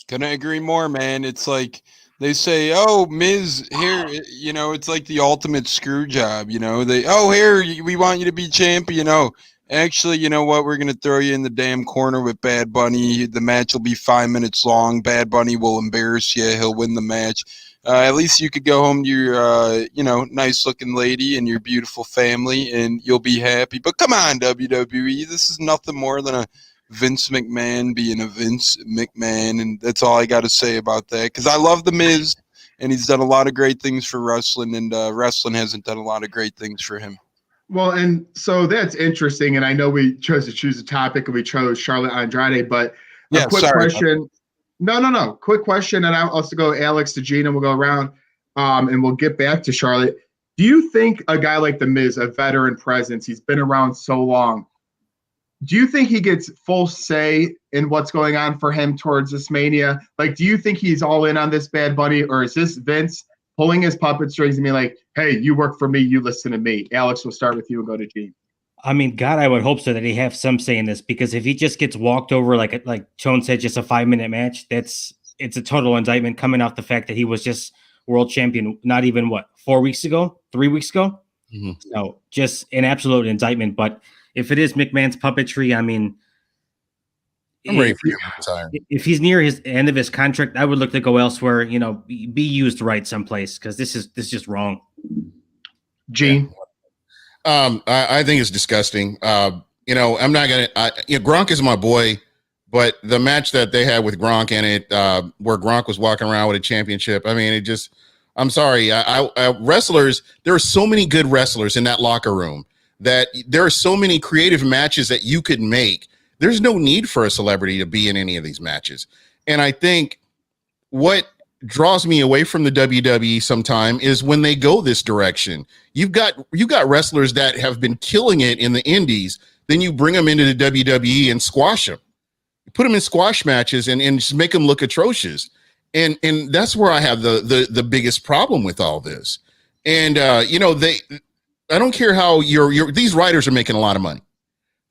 Couldn't agree more, man. It's like they say, "Oh, Miz, here, it's like the ultimate screw job." Here, we want you to be champion. Actually, you know what? We're gonna throw you in the damn corner with Bad Bunny. The match will be 5 minutes long. Bad Bunny will embarrass you. He'll win the match. At least you could go home to your, nice-looking lady and your beautiful family, and you'll be happy. But come on, WWE, this is nothing more than a Vince McMahon being a Vince McMahon, and that's all I got to say about that. Because I love The Miz, and he's done a lot of great things for wrestling, and wrestling hasn't done a lot of great things for him. Well, and so that's interesting, and I know we chose to choose a topic, and we chose Charlotte Andrade, but quick question. No. Quick question, and I'll also go Alex to Gina, we'll go around, and we'll get back to Charlotte. Do you think a guy like The Miz, a veteran presence, he's been around so long, do you think he gets full say in what's going on for him towards this Mania? Like, do you think he's all in on this Bad Bunny, or is this Vince pulling his puppet strings and being like, hey, you work for me, you listen to me? Alex, we'll start with you and go to Gene. I mean, God, I would hope so that he have some say in this, because if he just gets walked over, like Chone said, just a 5-minute match, it's a total indictment coming off the fact that he was just world champion, not even 3 weeks ago? Mm-hmm. No, just an absolute indictment. But if it is McMahon's puppetry, I mean, I'm ready for him to retire. If he's near his end of his contract, I would look to go elsewhere. Be used right someplace, because this is just wrong. Gene, I think it's disgusting. I'm not gonna. Gronk is my boy, but the match that they had with Gronk in it, where Gronk was walking around with a championship, I mean, it just. I'm sorry. Wrestlers. There are so many good wrestlers in that locker room that there are so many creative matches that you could make. There's no need for a celebrity to be in any of these matches. And I think what draws me away from the WWE sometime is when they go this direction. You've got wrestlers that have been killing it in the indies, then you bring them into the WWE and squash them. You put them in squash matches and just make them look atrocious. And that's where I have the biggest problem with all this. And I don't care how these writers are making a lot of money.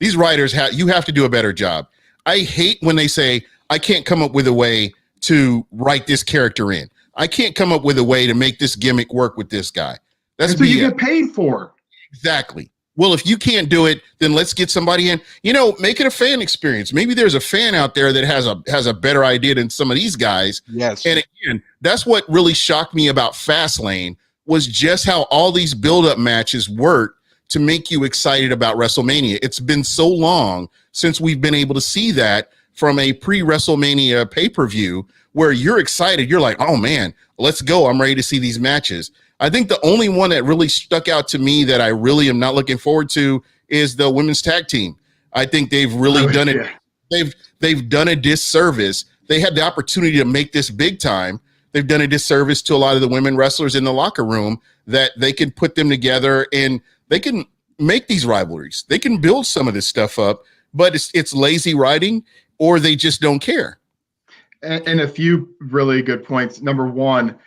These writers you have to do a better job. I hate when they say, I can't come up with a way to write this character in. I can't come up with a way to make this gimmick work with this guy. That's what you get paid for. Exactly. Well, if you can't do it, then let's get somebody in. Make it a fan experience. Maybe there's a fan out there that has a better idea than some of these guys. Yes. And again, that's what really shocked me about Fastlane, was just how all these build-up matches work to make you excited about WrestleMania. It's been so long since we've been able to see that from a pre-WrestleMania pay-per-view where you're excited. You're like, oh man, let's go. I'm ready to see these matches. I think the only one that really stuck out to me that I really am not looking forward to is the women's tag team. I think they've really done it. They've done a disservice. They had the opportunity to make this big time. They've done a disservice to a lot of the women wrestlers in the locker room, that they can put them together and they can make these rivalries. They can build some of this stuff up, but it's lazy writing, or they just don't care. And a few really good points. Number one,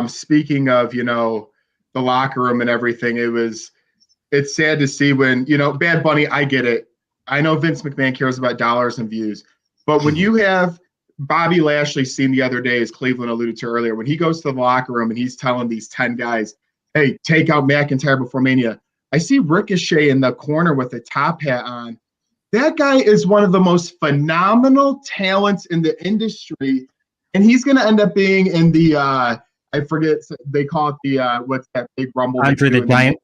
speaking of, the locker room and everything, it's sad to see when, Bad Bunny, I get it. I know Vince McMahon cares about dollars and views, but when you have Bobby Lashley's scene the other day, as Cleveland alluded to earlier, when he goes to the locker room and he's telling these 10 guys, hey, take out McIntyre before Mania. I see Ricochet in the corner with a top hat on. That guy is one of the most phenomenal talents in the industry. And he's going to end up being in the, I forget, they call it the, what's that big Rumble? Andre the Giant.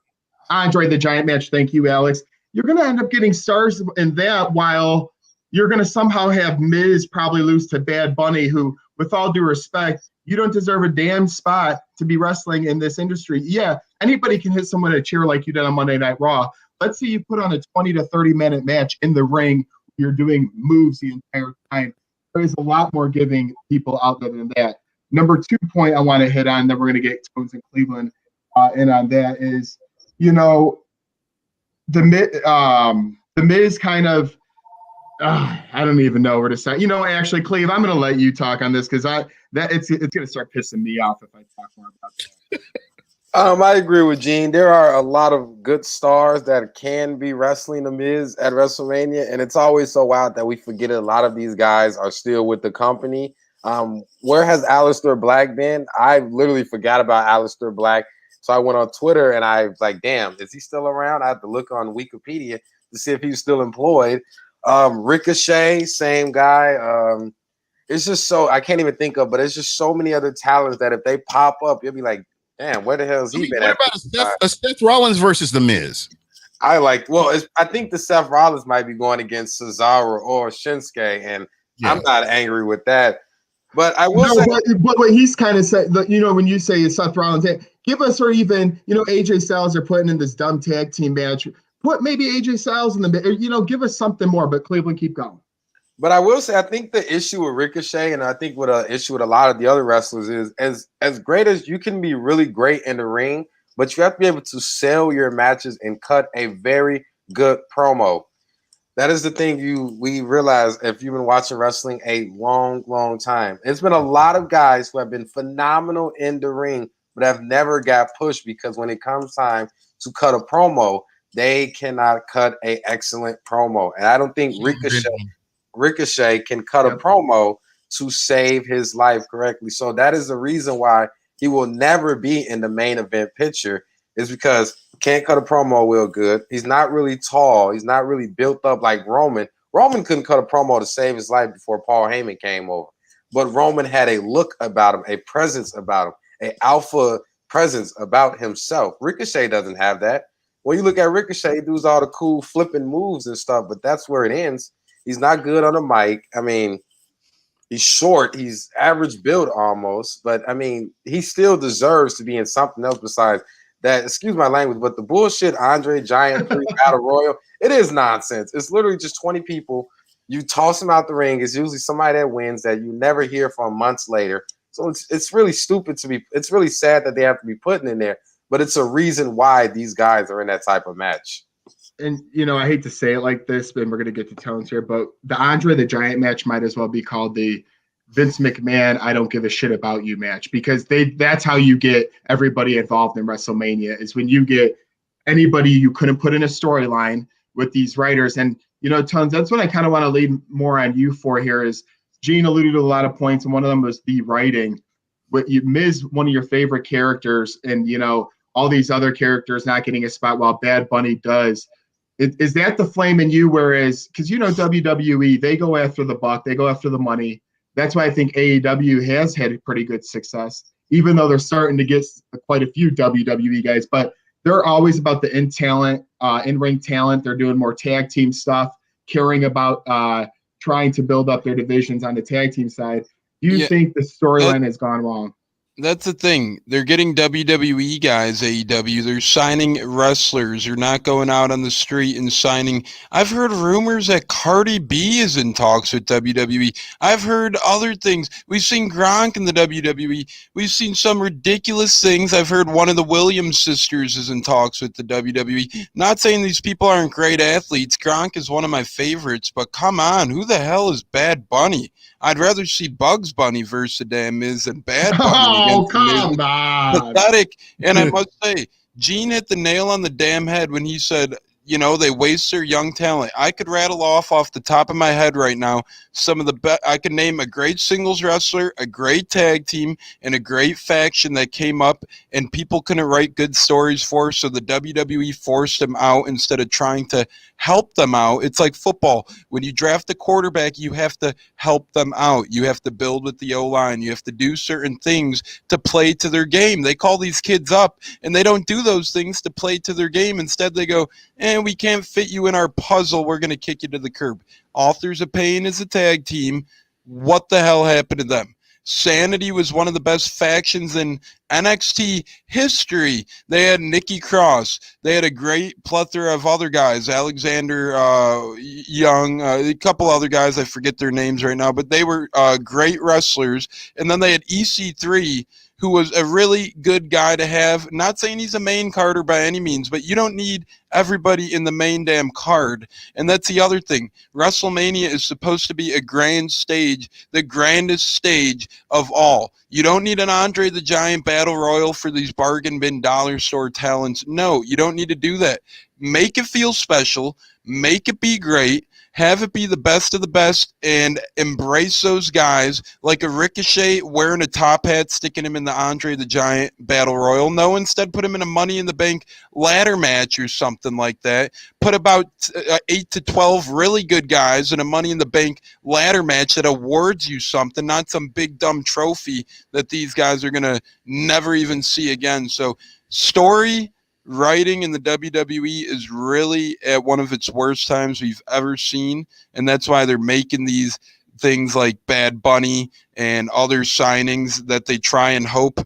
Andre the Giant match. Thank you, Alex. You're going to end up getting stars in that while you're going to somehow have Miz probably lose to Bad Bunny, who, with all due respect, you don't deserve a damn spot to be wrestling in this industry. Yeah, anybody can hit someone a chair like you did on Monday Night Raw. Let's say you put on a 20 to 30-minute match in the ring. You're doing moves the entire time. There's a lot more giving people out there than that. Number 2 point I want to hit on, then we're going to get Tones in Cleveland in on that is, you know, the Miz kind of, I don't even know where to say. You know, actually, Cleve, I'm going to let you talk on this because it's going to start pissing me off if I talk more about that. I agree with Gene. There are a lot of good stars that can be wrestling The Miz at WrestleMania, and it's always so wild that we forget a lot of these guys are still with the company. Where has Aleister Black been? I literally forgot about Aleister Black. So I went on Twitter and I was like, damn, is he still around? I had to look on Wikipedia to see if he's still employed. Ricochet, same guy. It's just so, I can't even think of, but it's just so many other talents that if they pop up, you'll be like, damn, where the hell has he been? What about a Seth Rollins versus The Miz? I think the Seth Rollins might be going against Cesaro or Shinsuke, and I'm not angry with that. But I will say, but what he's kind of said, you know, when you say Seth Rollins, give us, or even, you know, AJ Styles are putting in this dumb tag team match. Put maybe AJ Styles in the, you know, give us something more. But Cleveland, keep going. But I will say, I think the issue with Ricochet, and I think what an issue with a lot of the other wrestlers is, as great as you can be really great in the ring, but you have to be able to sell your matches and cut a very good promo. That is the thing we realize if you've been watching wrestling a long, long time. It's been a lot of guys who have been phenomenal in the ring, but have never got pushed because when it comes time to cut a promo, they cannot cut an excellent promo. And I don't think Ricochet can cut a promo to save his life correctly. So that is the reason why he will never be in the main event picture, is because can't cut a promo real good. He's not really tall. He's not really built up like Roman. Roman couldn't cut a promo to save his life before Paul Heyman came over. But Roman had a look about him, a presence about him, an alpha presence about himself. Ricochet doesn't have that. When you look at Ricochet, he does all the cool flipping moves and stuff, but that's where it ends. He's not good on the mic. I mean, he's short. He's average build almost, but I mean, he still deserves to be in something else besides that. Excuse my language, but the bullshit Andre Giant Battle Royal, it is nonsense. It's literally just 20 people. You toss them out the ring. It's usually somebody that wins that you never hear from months later. So it's really stupid to be. It's really sad that they have to be putting in there, but it's a reason why these guys are in that type of match. And, you know, I hate to say it like this, but we're going to get to Tones here, but the Andre the Giant match might as well be called the Vince McMahon, I don't give a shit about you match, because that's how you get everybody involved in WrestleMania, is when you get anybody you couldn't put in a storyline with these writers. And, you know, Tones, that's what I kind of want to lead more on you for here is Gene alluded to a lot of points, and one of them was the writing. With you, Miz, one of your favorite characters, and, you know, all these other characters not getting a spot while Bad Bunny does. Is that the flame in you? Whereas, because, you know, WWE, they go after the buck, they go after the money. That's why I think AEW has had pretty good success, even though they're starting to get quite a few WWE guys. But they're always about the in-ring talent. They're doing more tag team stuff, caring about trying to build up their divisions on the tag team side. Do you think the storyline has gone wrong? That's the thing. They're getting WWE guys, AEW. They're signing wrestlers. They're not going out on the street and signing. I've heard rumors that Cardi B is in talks with WWE. I've heard other things. We've seen Gronk in the WWE. We've seen some ridiculous things. I've heard one of the Williams sisters is in talks with the WWE. Not saying these people aren't great athletes. Gronk is one of my favorites, but come on. Who the hell is Bad Bunny? I'd rather see Bugs Bunny versus the damn Miz than Bad Bunny. Oh, come on. Pathetic. And I must say, Gene hit the nail on the damn head when he said, they waste their young talent. I could rattle off the top of my head right now some of the best. I could name a great singles wrestler, a great tag team, and a great faction that came up and people couldn't write good stories for, so the WWE forced them out instead of trying to help them out. It's like football. When you draft a quarterback, you have to help them out. You have to build with the O-line. You have to do certain things to play to their game. They call these kids up, and they don't do those things to play to their game. Instead, they go, we can't fit you in our puzzle. We're going to kick you to the curb. Authors of Pain is a tag team. What the hell happened to them? Sanity was one of the best factions in NXT history. They had Nikki Cross. They had a great plethora of other guys, Alexander Young, a couple other guys. I forget their names right now, but they were great wrestlers. And then they had EC3, who was a really good guy to have. Not saying he's a main carder by any means, but you don't need everybody in the main damn card. And that's the other thing. WrestleMania is supposed to be a grand stage, the grandest stage of all. You don't need an Andre the Giant Battle Royal for these bargain bin dollar store talents. No, you don't need to do that. Make it feel special. Make it be great. Have it be the best of the best, and embrace those guys like a Ricochet wearing a top hat, sticking him in the Andre the Giant Battle Royal. No, instead put him in a Money in the Bank ladder match or something like that. Put about 8 to 12 really good guys in a Money in the Bank ladder match that awards you something, not some big dumb trophy that these guys are going to never even see again. So story writing in the WWE is really at one of its worst times we've ever seen, and that's why they're making these things like Bad Bunny and other signings that they try and hope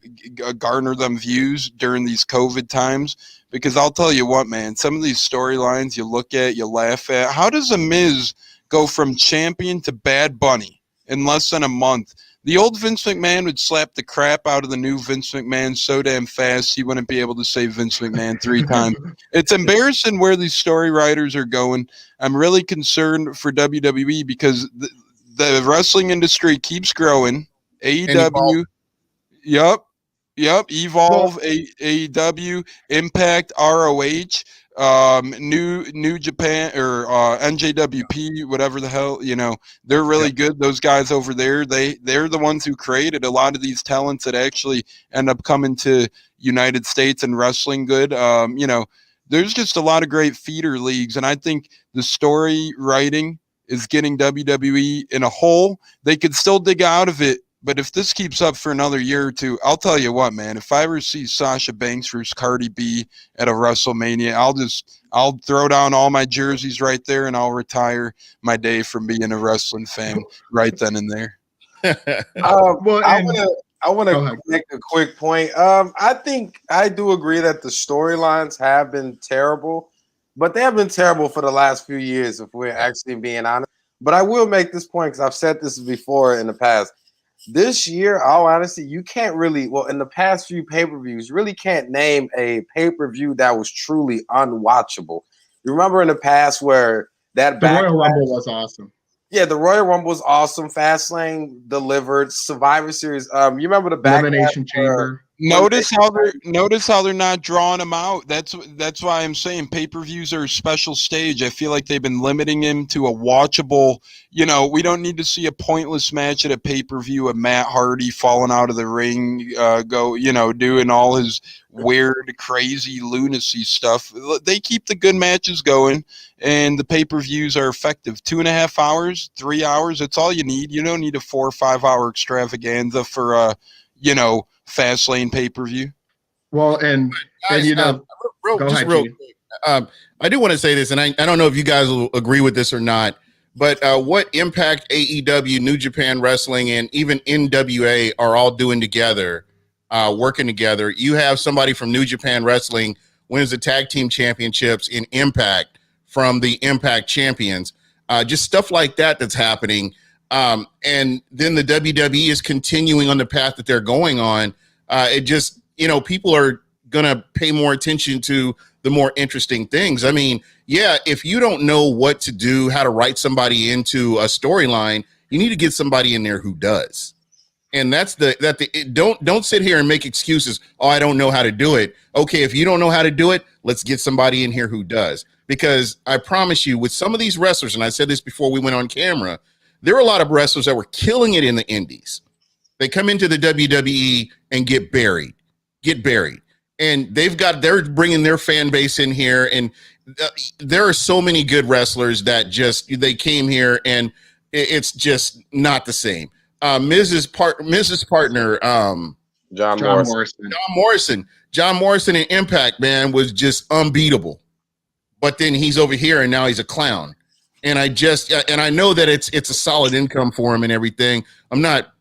garner them views during these COVID times. Because I'll tell you what, man, some of these storylines you look at, you laugh at. How does a Miz go from champion to Bad Bunny in less than a month? The old Vince McMahon would slap the crap out of the new Vince McMahon so damn fast he wouldn't be able to say Vince McMahon 3 times. It's embarrassing where these story writers are going. I'm really concerned for WWE because the wrestling industry keeps growing. AEW, yep, Evolve, AEW, Impact, ROH, New Japan, or NJWP, whatever the hell, they're really good. Those guys over there, they're the ones who created a lot of these talents that actually end up coming to United States and wrestling good. There's just a lot of great feeder leagues, and I think the story writing is getting WWE in a hole. They could still dig out of it, but if this keeps up for another year or two, I'll tell you what, man, if I ever see Sasha Banks versus Cardi B at a WrestleMania, I'll throw down all my jerseys right there and I'll retire my day from being a wrestling fan right then and there. I want to make a quick point. I think I do agree that the storylines have been terrible, but they have been terrible for the last few years, if we're actually being honest. But I will make this point because I've said this before in the past. This year, all honesty, you can't really, in the past few pay-per-views, you really can't name a pay-per-view that was truly unwatchable. You remember in the past where the Royal Rumble was awesome. Yeah, the Royal Rumble was awesome. Fastlane delivered. Survivor Series. You remember the Elimination Chamber. Notice how they're not drawing them out. That's why I'm saying pay-per-views are a special stage. I feel like they've been limiting him to a watchable. We don't need to see a pointless match at a pay-per-view of Matt Hardy falling out of the ring, doing all his weird, crazy lunacy stuff. They keep the good matches going, and the pay-per-views are effective. 2.5 hours, 3 hours. That's all you need. You don't need a 4 or 5 hour extravaganza for Fastlane pay-per-view. Well, and real quick, I do want to say this, and I don't know if you guys will agree with this or not, but what Impact, AEW, New Japan Wrestling, and even NWA are all doing together, working together. You have somebody from New Japan Wrestling wins the tag team championships in Impact from the Impact champions. Just stuff like that's happening. And then the WWE is continuing on the path that they're going on. It just, people are going to pay more attention to the more interesting things. I mean, yeah, if you don't know what to do, how to write somebody into a storyline, you need to get somebody in there who does. And don't sit here and make excuses. Oh, I don't know how to do it. Okay, if you don't know how to do it, let's get somebody in here who does. because I promise you, with some of these wrestlers, and I said this before we went on camera, there are a lot of wrestlers that were killing it in the indies. They come into the WWE and get buried. And they're bringing their fan base in here. And there are so many good wrestlers that they came here and it's just not the same. Mrs. Partner, John Morrison in Impact, man, was just unbeatable. But then he's over here and now he's a clown. And I know that it's a solid income for him and everything. I'm not,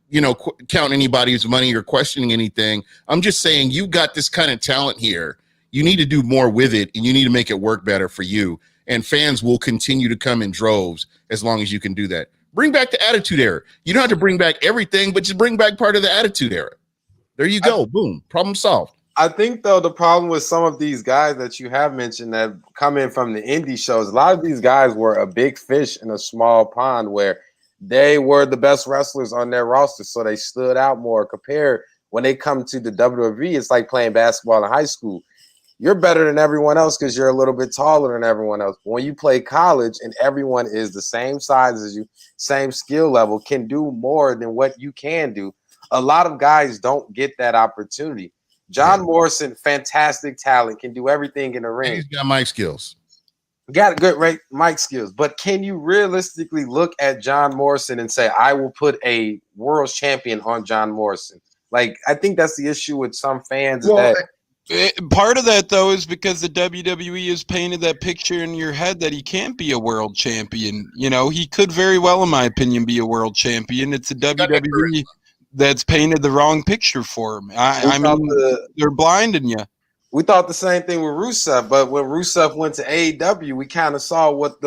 counting anybody's money or questioning anything. I'm just saying you got this kind of talent here. You need to do more with it and you need to make it work better for you. And fans will continue to come in droves as long as you can do that. Bring back the Attitude Era. You don't have to bring back everything, but just bring back part of the Attitude Era. There you go. Boom. Problem solved. I think, though, the problem with some of these guys that you have mentioned that come in from the indie shows, a lot of these guys were a big fish in a small pond where they were the best wrestlers on their roster, so they stood out more. Compared when they come to the WWE, it's like playing basketball in high school. You're better than everyone else because you're a little bit taller than everyone else. When you play college and everyone is the same size as you, same skill level, can do more than what you can do, a lot of guys don't get that opportunity. John Morrison, fantastic talent, can do everything in the ring. He's got mic skills. Got good mic skills, but can you realistically look at John Morrison and say, I will put a world champion on John Morrison? Like, I think that's the issue with some fans. Part of that, though, is because the WWE has painted that picture in your head that he can't be a world champion. He could very well, in my opinion, be a world champion. It's the WWE that's painted the wrong picture for him. I mean, they're blinding you. We thought the same thing with Rusev, but when Rusev went to AEW, we kind of saw what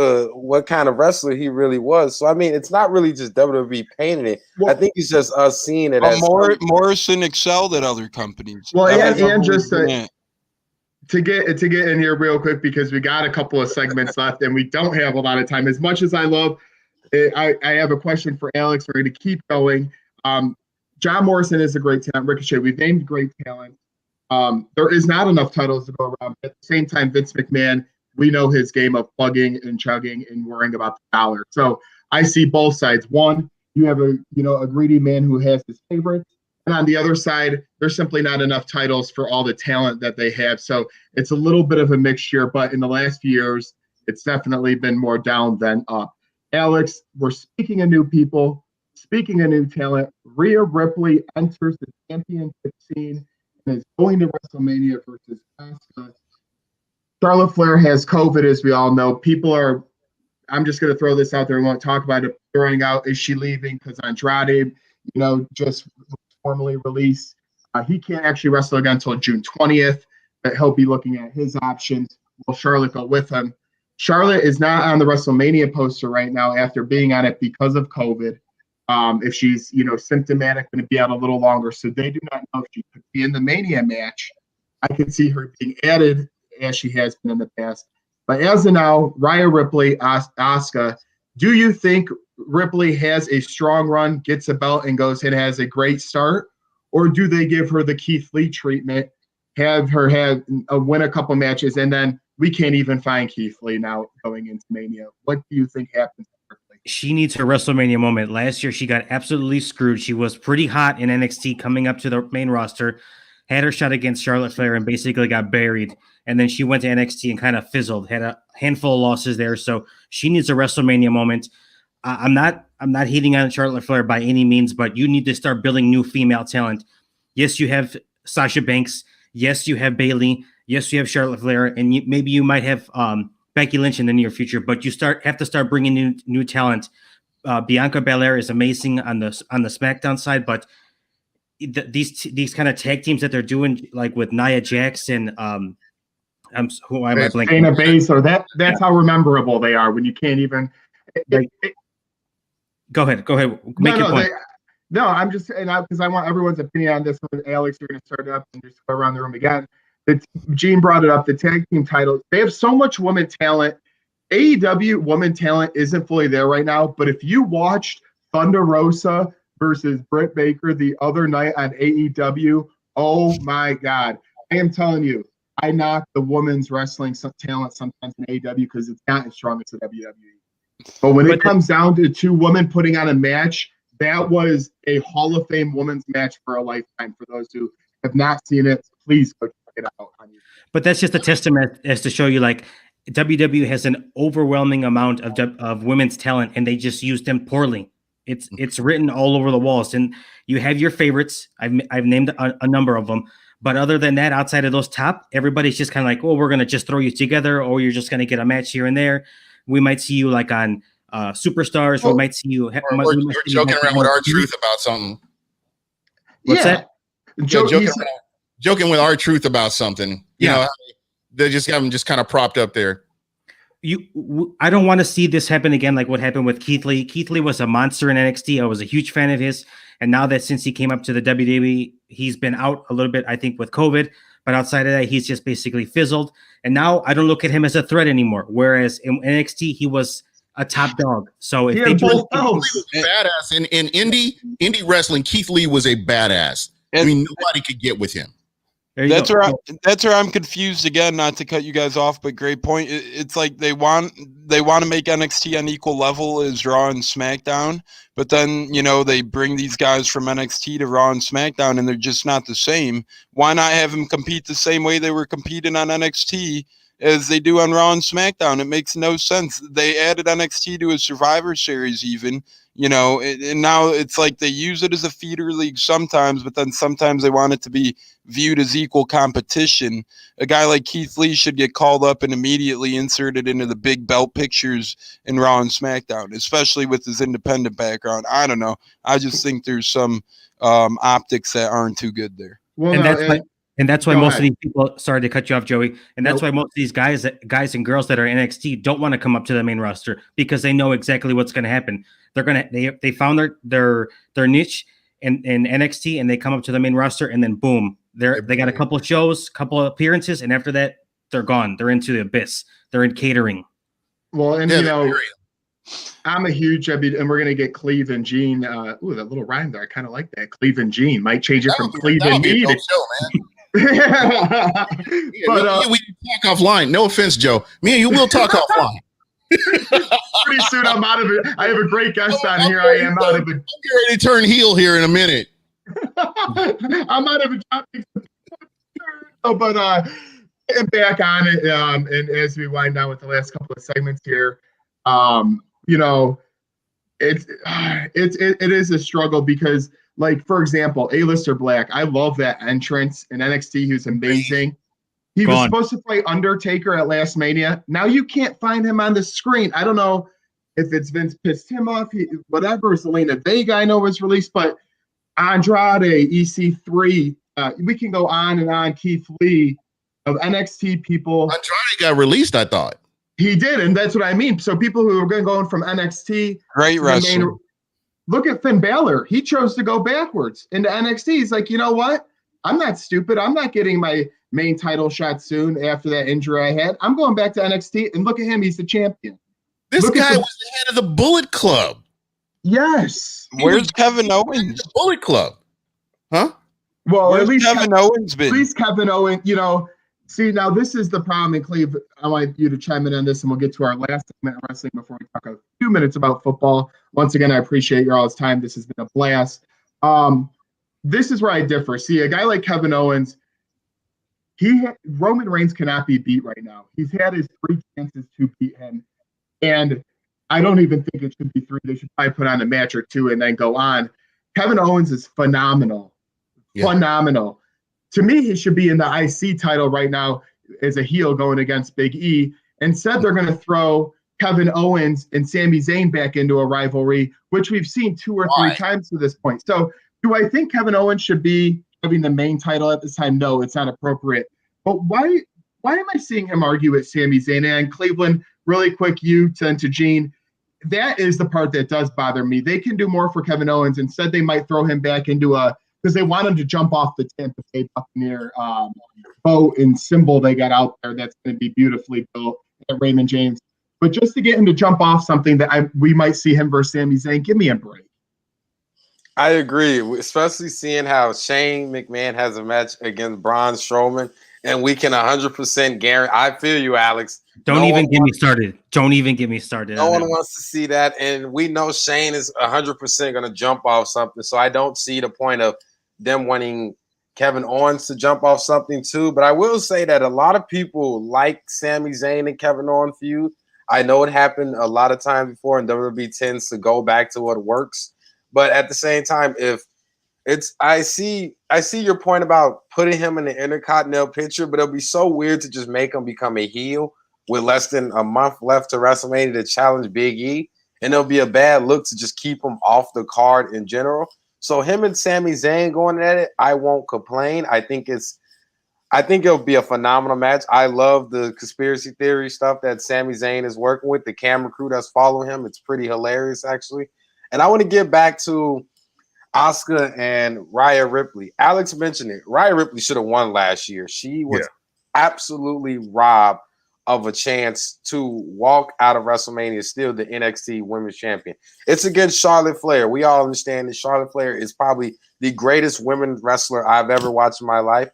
kind of wrestler he really was. So, I mean, it's not really just WWE painting it. Well, I think it's just us seeing it. Morrison excelled at other companies. Well, and just to get in here real quick, because we got a couple of segments left and we don't have a lot of time. As much as I love it, I have a question for Alex. We're going to keep going. John Morrison is a great talent. Ricochet, we've named great talent. There is not enough titles to go around. At the same time, Vince McMahon, we know his game of plugging and chugging and worrying about the dollar. So I see both sides. One, you have a greedy man who has his favorites. And on the other side, there's simply not enough titles for all the talent that they have. So it's a little bit of a mixture, but in the last few years, it's definitely been more down than up. Alex, we're speaking of new people, speaking of new talent. Rhea Ripley enters the championship scene and is going to WrestleMania versus Asuka. Charlotte Flair has COVID, as we all know. I'm just going to throw this out there. We won't talk about it. Throwing out, is she leaving? Because Andrade, just formally released. He can't actually wrestle again until June 20th, but he'll be looking at his options. Will Charlotte go with him? Charlotte is not on the WrestleMania poster right now after being on it because of COVID. If she's, symptomatic, going to be out a little longer. So they do not know if she could be in the Mania match. I could see her being added as she has been in the past. But as of now, Rhea Ripley, Asuka, do you think Ripley has a strong run, gets a belt, and goes and has a great start? Or do they give her the Keith Lee treatment, have her win a couple matches, and then we can't even find Keith Lee now going into Mania? What do you think happens? She needs her WrestleMania moment. Last year, she got absolutely screwed. She was pretty hot in NXT coming up to the main roster, had her shot against Charlotte Flair and basically got buried. And then she went to NXT and kind of fizzled, had a handful of losses there. So she needs a WrestleMania moment. I'm not hating on Charlotte Flair by any means, but you need to start building new female talent. Yes, you have Sasha Banks. Yes, you have Bayley. Yes, you have Charlotte Flair. And maybe you might have Becky Lynch in the near future, but you have to start bringing new talent. Bianca Belair is amazing on the SmackDown side, but these kind of tag teams that they're doing, like with Nia Jax and who am I blanking? Dana Baszler. That's how memorable they are when you can't even. Go ahead. Make your point. I'm just saying because I want everyone's opinion on this. Alex, you're going to start it up and just go around the room again. Gene brought it up, the tag team titles. They have so much women talent. AEW women talent isn't fully there right now, but if you watched Thunder Rosa versus Britt Baker the other night on AEW, oh my God. I am telling you, I knock the women's wrestling talent sometimes in AEW because it's not as strong as the WWE. But when it comes down to two women putting on a match, that was a Hall of Fame women's match for a lifetime. For those who have not seen it, please go check it out on YouTube. But that's just a testament as to show you, like, WWE has an overwhelming amount of women's talent, and they just use them poorly. It's written all over the walls, and you have your favorites. I've named a number of them, but other than that, outside of those top, everybody's just kind of like, well, we're gonna just throw you together, or you're just gonna get a match here and there. We might see you like on Superstars. We might see you. Or joking around with R-Truth about something. What's that? Joking with R-Truth about something. You know, they just have him just kind of propped up there. I don't want to see this happen again, like what happened with Keith Lee. Keith Lee was a monster in NXT. I was a huge fan of his. And now that since he came up to the WWE, he's been out a little bit, I think, with COVID. But outside of that, he's just basically fizzled. And now I don't look at him as a threat anymore. Whereas in NXT, he was a top dog. So if they do badass in indie wrestling, Keith Lee was a badass. I mean, nobody could get with him. That's where I'm confused again. Not to cut you guys off, but great point. It's like they want to make NXT on equal level as Raw and SmackDown, but then they bring these guys from NXT to Raw and SmackDown, and they're just not the same. Why not have them compete the same way they were competing on NXT as they do on Raw and SmackDown? It makes no sense. They added NXT to a Survivor Series even. And now it's like they use it as a feeder league sometimes, but then sometimes they want it to be viewed as equal competition. A guy like Keith Lee should get called up and immediately inserted into the big belt pictures in Raw and SmackDown, especially with his independent background. I don't know. I just think there's some optics that aren't too good there. Well, and that's why most of these people, sorry to cut you off, Joey, and that's why most of these guys and girls that are in NXT don't want to come up to the main roster because they know exactly what's going to happen. They found their niche in NXT, and they come up to the main roster, and then boom, they got a couple of shows, couple of appearances, and after that, they're gone. They're into the abyss. They're in catering. Well, and I'm a huge, and we're gonna get Cleve and Gene. That little rhyme there, I kind of like that. Cleve and Gene might change it from Cleve and Me. But we talk offline. No offense, Joe. Me and you will talk offline. Pretty soon I'm out of it. I have a great guest on here. I am out of it. I'm getting ready to turn heel here in a minute. I'm out of it. But getting back on it, and as we wind down with the last couple of segments here, it is a struggle because, like, for example, A-Lister Black, I love that entrance in NXT. He was amazing. He was supposed to play Undertaker at last Mania. Now you can't find him on the screen. I don't know if it's Vince pissed him off, whatever. Zelina Vega, I know, was released, but Andrade, EC3, we can go on and on. Keith Lee of NXT people. Andrade got released, I thought. He did, and that's what I mean. So people who are going from NXT. Great wrestler. Look at Finn Balor. He chose to go backwards into NXT. He's like, you know what? I'm not stupid. I'm not getting my main title shot soon after that injury I had. I'm going back to NXT, and look at him. He's the champion. This guy was the head of the Bullet Club. Yes. Where's Kevin Owens? The Bullet Club. Huh? Well, where's at least Kevin Owens been? At least Kevin Owens, see, now this is the problem in Cleve. I want you to chime in on this, and we'll get to our last segment of wrestling before we talk a few minutes about football. Once again, I appreciate your all's time. This has been a blast. This is where I differ. See, a guy like Kevin Owens, Roman Reigns cannot be beat right now. He's had his 3 chances to beat him, and I don't even think it should be 3. They should probably put on a match or 2 and then go on. Kevin Owens is phenomenal. Yeah. Phenomenal. To me, he should be in the IC title right now as a heel going against Big E. Instead, they're going to throw Kevin Owens and Sami Zayn back into a rivalry, which we've seen 2 or 3 times to this point. So do I think Kevin Owens should be having the main title at this time? No, it's not appropriate. But why am I seeing him argue with Sami Zayn? And Cleveland, really quick, you to Gene, that is the part that does bother me. They can do more for Kevin Owens. Instead, they might throw him back into because they want him to jump off the Tampa Bay Buccaneer boat and symbol they got out there. That's going to be beautifully built at Raymond James. But just to get him to jump off something that we might see him versus Sami Zayn, give me a break. I agree, especially seeing how Shane McMahon has a match against Braun Strowman, and we can 100% guarantee. I feel you, Alex. Don't even get me started. Don't even get me started. No one wants to see that, and we know Shane is 100% going to jump off something. So I don't see the point of them wanting Kevin Owens to jump off something too. But I will say that a lot of people like Sami Zayn and Kevin Owens feud. I know it happened a lot of times before, and WWE tends to go back to what works. But at the same time, if it's I see your point about putting him in the Intercontinental picture, but it'll be so weird to just make him become a heel with less than a month left to WrestleMania to challenge Big E, and it'll be a bad look to just keep him off the card in general. So him and Sami Zayn going at it, I won't complain. I think it'll be a phenomenal match. I love the conspiracy theory stuff that Sami Zayn is working with, the camera crew that's following him. It's pretty hilarious, actually. And I want to get back to Asuka and Rhea Ripley. Alex mentioned it. Rhea Ripley should have won last year. She was absolutely robbed of a chance to walk out of WrestleMania still the NXT Women's Champion. It's against Charlotte Flair. We all understand that Charlotte Flair is probably the greatest women's wrestler I've ever watched in my life.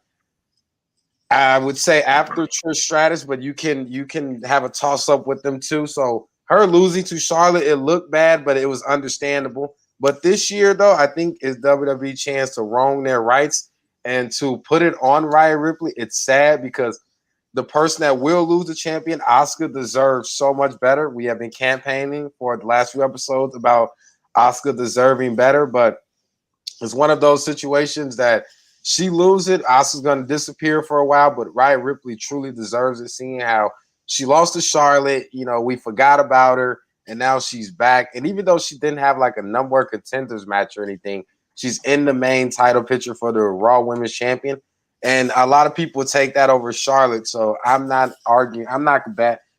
I would say after Trish Stratus, but you can have a toss-up with them too. So her losing to Charlotte, it looked bad, but it was understandable. But this year, though, I think is WWE chance to wrong their rights and to put it on Rhea Ripley. It's sad because the person that will lose the champion, Asuka, deserves so much better. We have been campaigning for the last few episodes about Asuka deserving better, but it's one of those situations that she loses it, Asuka's going to disappear for a while, but Rhea Ripley truly deserves it, seeing how she lost to Charlotte. You know, we forgot about her. And now she's back. And even though she didn't have like a number one contenders match or anything, she's in the main title picture for the Raw Women's Champion. And a lot of people take that over Charlotte. So I'm not arguing. I'm not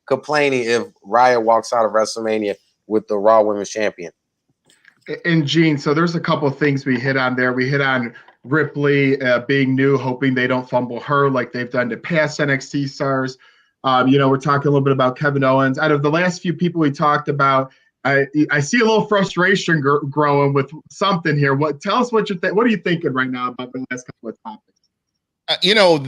complaining if Rhea walks out of WrestleMania with the Raw Women's Champion. And Gene, so there's a couple of things we hit on there. We hit on Ripley being new, hoping they don't fumble her like they've done to past NXT stars. We're talking a little bit about Kevin Owens. Out of the last few people we talked about, I see a little frustration growing with something here. Tell us what what are you thinking right now about the last couple of topics?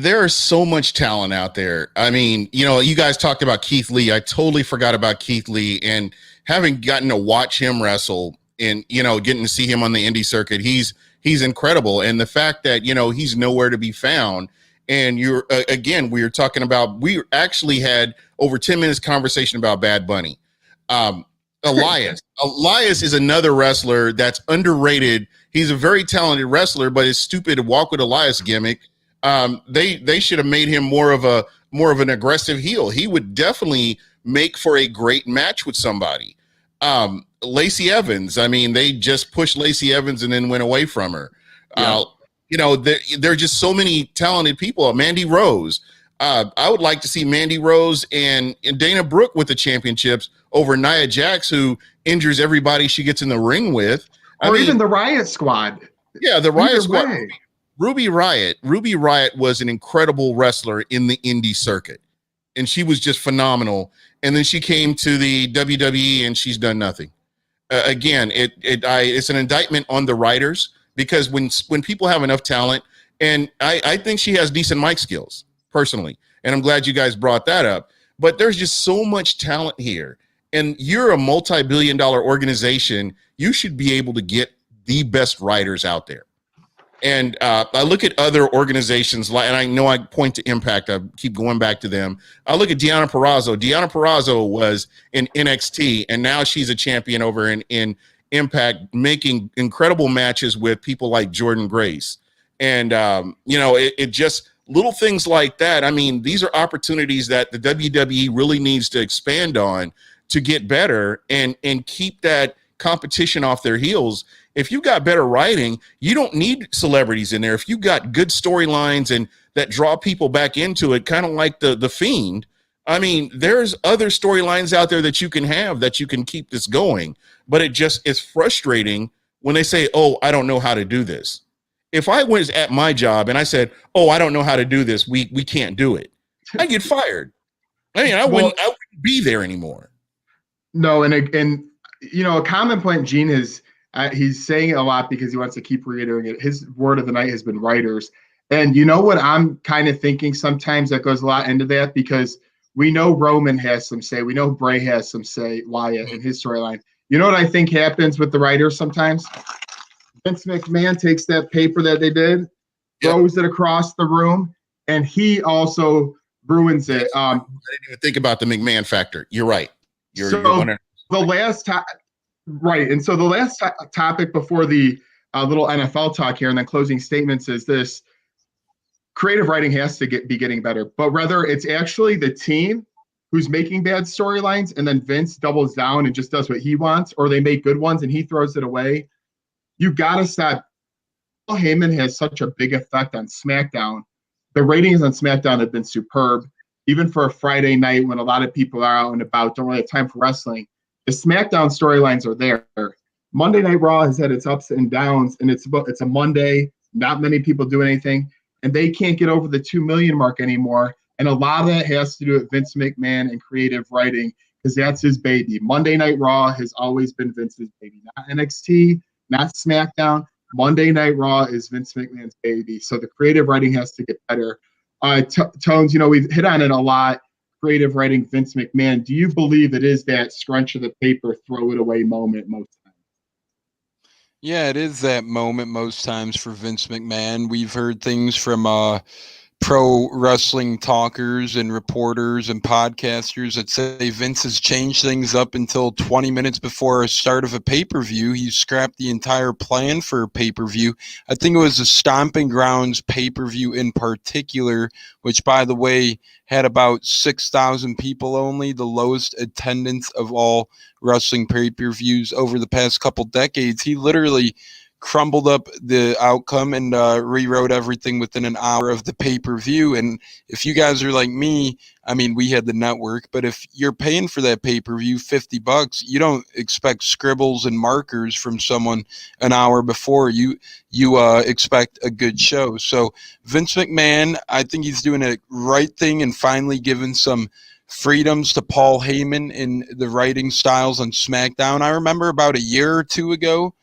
There's so much talent out there. I mean, you guys talked about Keith Lee. I totally forgot about Keith Lee, and having gotten to watch him wrestle and, getting to see him on the indie circuit, he's incredible. And the fact that, he's nowhere to be found. And we actually had over 10 minutes conversation about Bad Bunny. Elias is another wrestler that's underrated. He's a very talented wrestler, but it's stupid to walk with Elias gimmick. They should have made him more of an aggressive heel. He would definitely make for a great match with somebody. Lacey Evans. I mean, they just pushed Lacey Evans and then went away from her. Yeah. There are just so many talented people. Mandy Rose. I would like to see Mandy Rose and Dana Brooke with the championships over Nia Jax, who injures everybody she gets in the ring with. Even the Riot Squad. Yeah, the Riot Squad. Ruby Riot. Ruby Riot was an incredible wrestler in the indie circuit, and she was just phenomenal. And then she came to the WWE, and she's done nothing. Again, it's an indictment on the writers, because when people have enough talent, and I think she has decent mic skills personally, and I'm glad you guys brought that up, but there's just so much talent here, and you're a multi-billion-dollar organization. You should be able to get the best writers out there. And I look at other organizations, and I know I point to Impact. I keep going back to them. I look at Deonna Purrazzo. Deonna Purrazzo was in NXT, and now she's a champion over in Impact, making incredible matches with people like Jordan Grace. And, it just little things like that. I mean, these are opportunities that the WWE really needs to expand on to get better and keep that competition off their heels. If you got better writing, you don't need celebrities in there. If you got good storylines and that draw people back into it, kind of like the Fiend, I mean, there's other storylines out there that you can have that you can keep this going. But it's frustrating when they say, "Oh, I don't know how to do this." If I was at my job and I said, "Oh, I don't know how to do this. We can't do it," I'd get fired. I mean, I wouldn't be there anymore. No, and a common point Gene is he's saying it a lot because he wants to keep reiterating it. His word of the night has been writers. And you know what I'm kind of thinking sometimes that goes a lot into that, because we know Roman has some say. We know Bray has some say, Wyatt, in his storyline. You know what I think happens with the writers sometimes? Vince McMahon takes that paper that they did, throws it across the room, and he also ruins it. I didn't even think about the McMahon factor. You're right. You're the last time, right? And so the last topic before the little NFL talk here, and then closing statements, is this: creative writing has to be getting better. But whether it's actually the team who's making bad storylines, and then Vince doubles down and just does what he wants, or they make good ones and he throws it away, you gotta stop. Paul Heyman has such a big effect on SmackDown. The ratings on SmackDown have been superb, even for a Friday night when a lot of people are out and about, don't really have time for wrestling. The SmackDown storylines are there. Monday Night Raw has had its ups and downs, and it's a Monday. Not many people do anything, and they can't get over the 2 million mark anymore. And a lot of that has to do with Vince McMahon and creative writing, because that's his baby. Monday Night Raw has always been Vince's baby, not NXT, not SmackDown. Monday Night Raw is Vince McMahon's baby. So the creative writing has to get better. Tones, you know, we've hit on it a lot. Creative writing, Vince McMahon. Do you believe it is that scrunch of the paper, throw it away moment most times? Yeah, it is that moment most times for Vince McMahon. We've heard things from pro wrestling talkers and reporters and podcasters that say Vince has changed things up until 20 minutes before a start of a pay-per-view. He scrapped the entire plan for a pay-per-view. I think it was the Stomping Grounds pay-per-view in particular, which, by the way, had about 6,000 people only, the lowest attendance of all wrestling pay-per-views over the past couple decades. He literally crumbled up the outcome and rewrote everything within an hour of the pay-per-view. And if you guys are like me, I mean, we had the network, but if you're paying for that pay-per-view $50, you don't expect scribbles and markers from someone an hour before. You expect a good show. So Vince McMahon, I think he's doing a right thing and finally giving some freedoms to Paul Heyman in the writing styles on SmackDown. I remember about a year or two ago,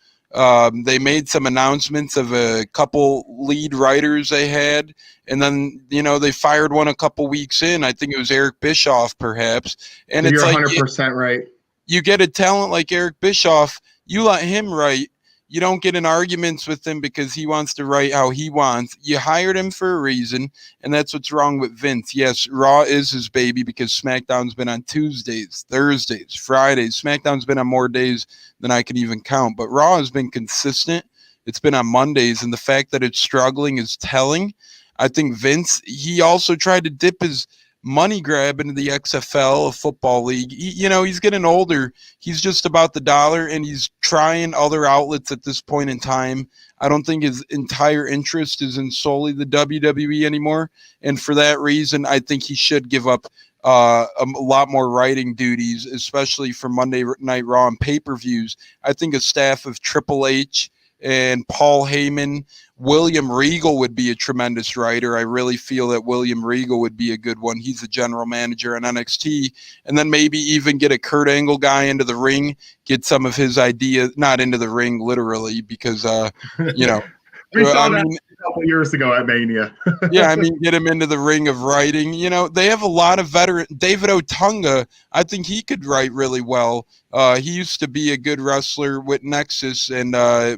they made some announcements of a couple lead writers they had, and then, you know, they fired one a couple weeks in. I think it was Eric Bischoff, perhaps. And You're it's 100% right. You get a talent like Eric Bischoff, you let him write. You don't get in arguments with him because he wants to write how he wants. You hired him for a reason, and that's what's wrong with Vince. Yes, Raw is his baby because SmackDown's been on Tuesdays, Thursdays, Fridays. SmackDown's been on more days than I can even count, but Raw has been consistent. It's been on Mondays, and the fact that it's struggling is telling. I think Vince, he also tried to dip his money grab into the XFL, a football league. He's getting older. He's just about the dollar, and he's trying other outlets at this point in time. I don't think his entire interest is in solely the WWE anymore. And for that reason, I think he should give up a lot more writing duties, especially for Monday Night Raw and pay-per-views. I think a staff of Triple H and Paul Heyman, William Regal would be a tremendous writer. I really feel that William Regal would be a good one. He's a general manager on NXT. And then maybe even get a Kurt Angle guy into the ring, get some of his ideas, not into the ring literally, because, We saw that a couple years ago at Mania. Yeah, I mean, get him into the ring of writing. They have a lot of veteran. David Otunga, I think he could write really well. He used to be a good wrestler with Nexus and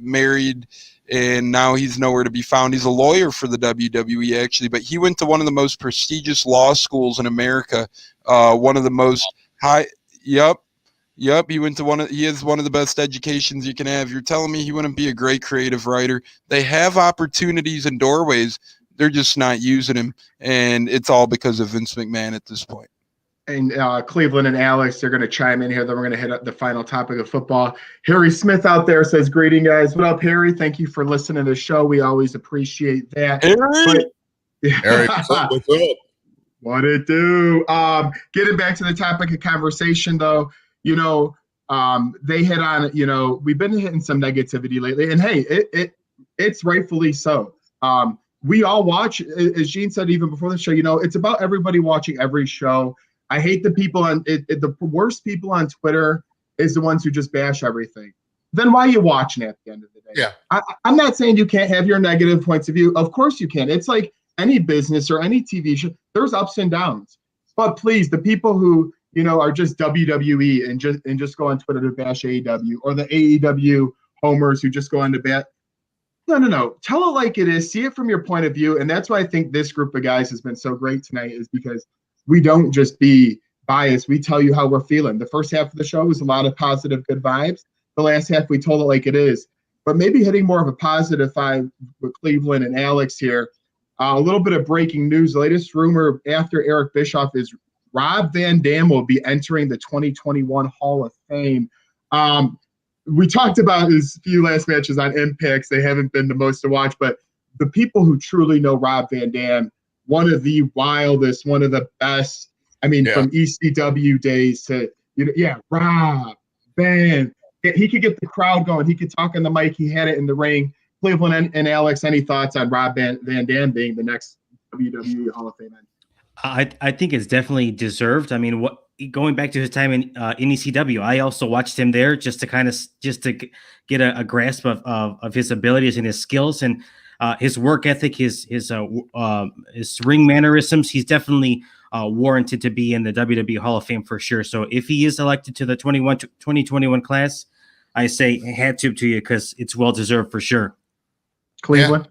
married, and now he's nowhere to be found. He's a lawyer for the WWE, actually, but he went to one of the most prestigious law schools in America, one of the most high. Yep, he has one of the best educations you can have. You're telling me he wouldn't be a great creative writer? They have opportunities and doorways. They're just not using him, and it's all because of Vince McMahon at this point. And Cleveland and Alex, they're going to chime in here. Then we're going to hit up the final topic of football. Harry Smith out there says, "Greeting, guys. What up, Harry? Thank you for listening to the show. We always appreciate that." Harry, what's up? What it do? Getting back to the topic of conversation, though, they hit on, we've been hitting some negativity lately, and hey, it's rightfully so. We all watch, as Gene said even before the show, it's about everybody watching every show. I hate the people the worst people on Twitter is the ones who just bash everything. Then why are you watching at the end of the day? Yeah. I'm not saying you can't have your negative points of view. Of course you can. It's like any business or any TV show. There's ups and downs. But please, the people who are just WWE and just go on Twitter to bash AEW, or the AEW homers who just go on to bat. No. Tell it like it is. See it from your point of view. And that's why I think this group of guys has been so great tonight, is because we don't just be biased. We tell you how we're feeling. The first half of the show was a lot of positive, good vibes. The last half, we told it like it is. But maybe hitting more of a positive vibe with Cleveland and Alex here. A little bit of breaking news. The latest rumor after Eric Bischoff is Rob Van Dam will be entering the 2021 Hall of Fame. We talked about his few last matches on Impacts. They haven't been the most to watch, but the people who truly know Rob Van Dam, one of the wildest, one of the best. I mean, from ECW days to, Rob Van. He could get the crowd going. He could talk on the mic. He had it in the ring. Cleveland and Alex, any thoughts on Rob Van Dam being the next WWE Hall of Fame? I think it's definitely deserved. I mean, going back to his time in ECW, I also watched him there just to get a grasp of his abilities and his skills and his work ethic, his ring mannerisms. He's definitely warranted to be in the WWE Hall of Fame for sure. So if he is elected to the 2021 class, I say hat tip to you, because it's well deserved for sure. Cleveland.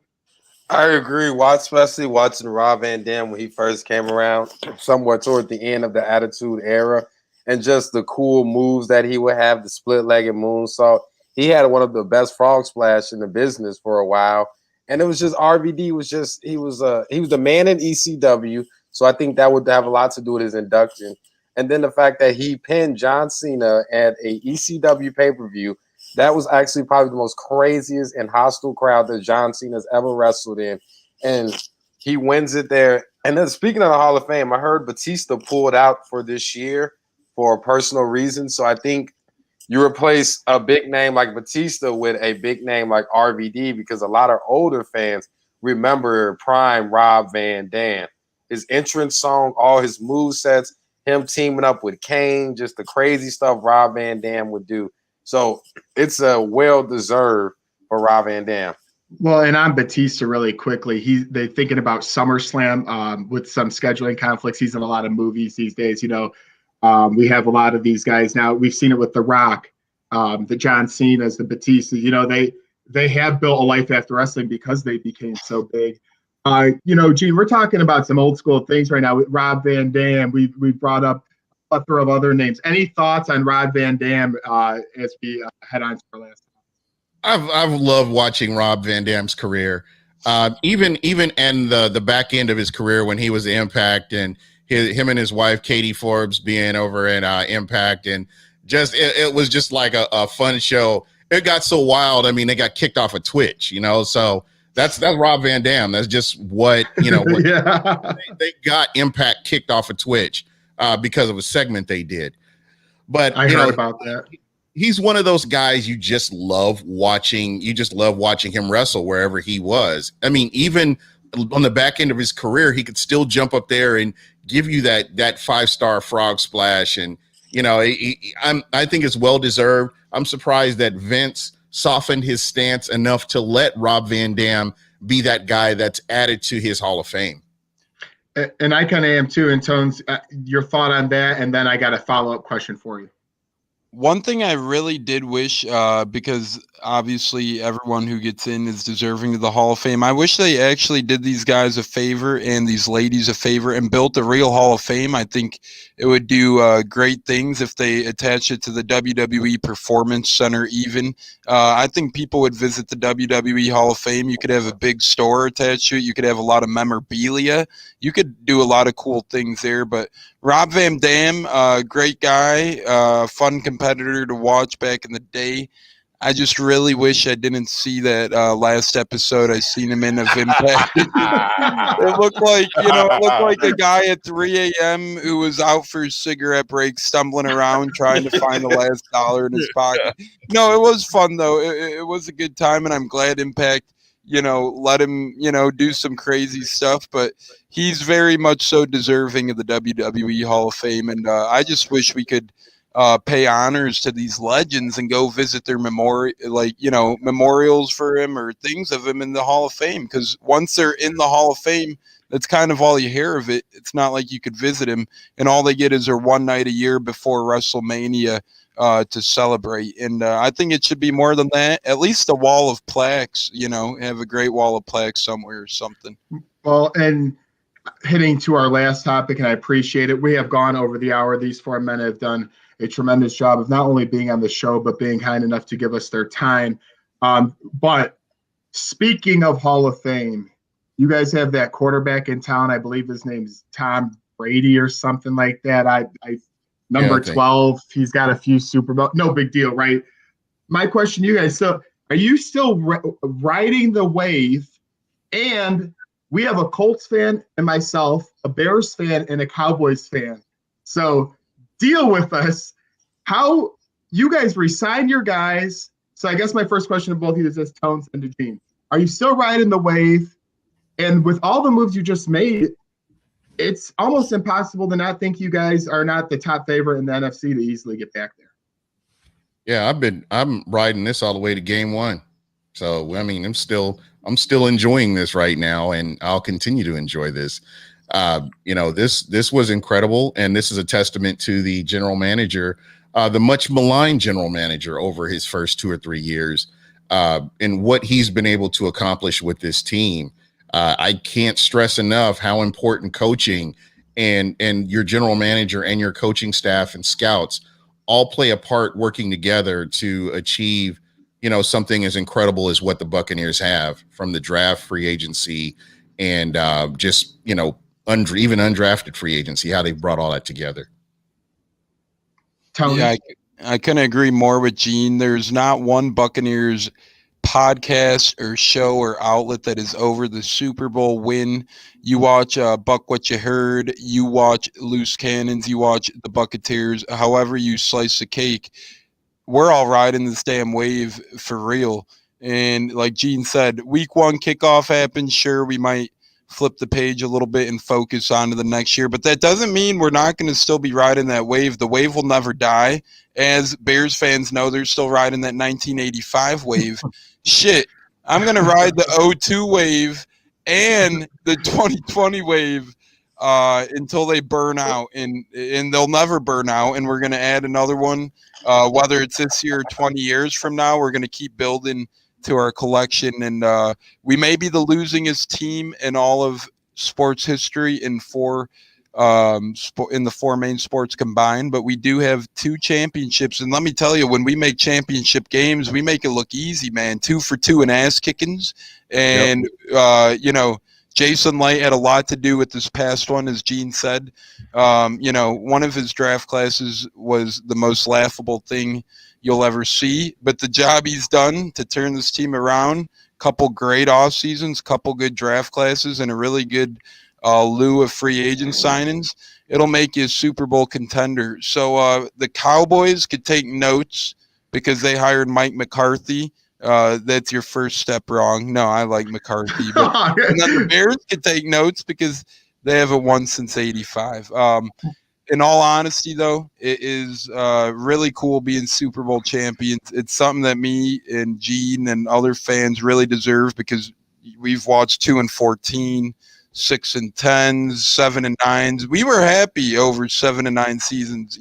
I agree. Especially watching Rob Van Dam when he first came around, somewhere toward the end of the Attitude Era, and just the cool moves that he would have, the split-legged moonsault. He had one of the best frog splash in the business for a while, and it was just RVD was just he was the man in ECW, so I think that would have a lot to do with his induction, and then the fact that he pinned John Cena at a ECW pay-per-view. That was actually probably the most craziest and hostile crowd that John Cena's ever wrestled in. And he wins it there. And then speaking of the Hall of Fame, I heard Batista pulled out for this year for personal reasons. So I think you replace a big name like Batista with a big name like RVD, because a lot of older fans remember prime Rob Van Dam. His entrance song, all his movesets, him teaming up with Kane, just the crazy stuff Rob Van Dam would do. So it's a well-deserved for Rob Van Dam. Well, and on Batista really quickly, they're thinking about SummerSlam with some scheduling conflicts. He's in a lot of movies these days. We have a lot of these guys now. We've seen it with The Rock, the John Cena's, the Batista. They have built a life after wrestling because they became so big. Gene, we're talking about some old school things right now with Rob Van Dam. We brought up a plethora of other names. Any thoughts on Rob Van Dam as we head on to our last time? I've loved watching Rob Van Dam's career. Even in the back end of his career when he was at Impact, and him and his wife Katie Forbes being over at Impact, and just it was just like a fun show. It got so wild. I mean, they got kicked off of Twitch, so that's Rob Van Dam. That's just what they got Impact kicked off of Twitch because of a segment they did. But I heard about that. He's one of those guys you just love watching. You just love watching him wrestle wherever he was. I mean, even on the back end of his career, he could still jump up there and give you that 5-star frog splash. And, I think it's well deserved. I'm surprised that Vince softened his stance enough to let Rob Van Dam be that guy that's added to his Hall of Fame. And I kind of am too. And Tones, your thought on that, and then I got a follow-up question for you. One thing I really did wish, because obviously everyone who gets in is deserving of the Hall of Fame, I wish they actually did these guys a favor and these ladies a favor and built a real Hall of Fame. I think it would do great things if they attach it to the WWE Performance Center even. I think people would visit the WWE Hall of Fame. You could have a big store attached to it. You could have a lot of memorabilia. You could do a lot of cool things there. But Rob Van Dam, great guy, fun competitor to watch back in the day. I just really wish I didn't see that last episode I seen him in of Impact. It looked like a guy at 3 a.m. who was out for his cigarette break, stumbling around trying to find the last dollar in his pocket. No, it was fun though. It was a good time, and I'm glad Impact, let him, do some crazy stuff. But he's very much so deserving of the WWE Hall of Fame, and I just wish we could pay honors to these legends and go visit their memorials for him or things of him in the Hall of Fame. Because once they're in the Hall of Fame, that's kind of all you hear of it. It's not like you could visit him, and all they get is their one night a year before WrestleMania to celebrate. And I think it should be more than that. At least a wall of plaques, have a great wall of plaques somewhere or something. Well, and hitting to our last topic, and I appreciate it. We have gone over the hour. These 4 men have done a tremendous job of not only being on the show, but being kind enough to give us their time. But speaking of Hall of Fame, you guys have that quarterback in town. I believe his name's Tom Brady or something like that. Number 12. He's got a few Super Bowl. No big deal, right? My question to you guys, so are you still riding the wave? And we have a Colts fan and myself, a Bears fan and a Cowboys fan. So deal with us. How you guys resign your guys. So I guess my first question to both of you is this, Tones and to Gene. Are you still riding the wave? And with all the moves you just made, it's almost impossible to not think you guys are not the top favorite in the NFC to easily get back there. Yeah, I'm riding this all the way to game 1. So I mean, I'm still enjoying this right now, and I'll continue to enjoy this. This was incredible, and this is a testament to the general manager, the much maligned general manager over his first 2 or 3 years, and what he's been able to accomplish with this team. I can't stress enough how important coaching and your general manager and your coaching staff and scouts all play a part working together to achieve, something as incredible as what the Buccaneers have from the draft, free agency, and even undrafted free agency, how they've brought all that together. Tony? Yeah, I couldn't agree more with Gene. There's not one Buccaneers podcast or show or outlet that is over the Super Bowl win. You watch Buck What You Heard, you watch Loose Cannons, you watch the Buccaneers, however you slice the cake. We're all riding this damn wave for real. And like Gene said, week 1 kickoff happens. Sure, we might flip the page a little bit and focus on to the next year, but that doesn't mean we're not going to still be riding that wave. The wave will never die. As Bears fans know, they're still riding that 1985 wave. Shit, I'm going to ride the 02 wave and the 2020 wave until they burn out, and they'll never burn out, and we're going to add another one. Whether it's this year or 20 years from now, we're going to keep building to our collection, and we may be the losingest team in all of sports history in the 4 main sports combined, but we do have 2 championships. And let me tell you, when we make championship games, we make it look easy, man. 2 for 2 and ass kickings. And, Jason Light had a lot to do with this past one, as Gene said. One of his draft classes was the most laughable thing you'll ever see. But the job he's done to turn this team around, couple great off seasons, couple good draft classes, and a really good lieu of free agent signings, it'll make you a Super Bowl contender. So the Cowboys could take notes because they hired Mike McCarthy. That's your first step wrong. No, I like McCarthy. But, and then the Bears could take notes because they haven't won since '85. In all honesty, though, it is really cool being Super Bowl champions. It's something that me and Gene and other fans really deserve because we've watched 2-14, 6-10, 7-9. We were happy over 7-9 seasons.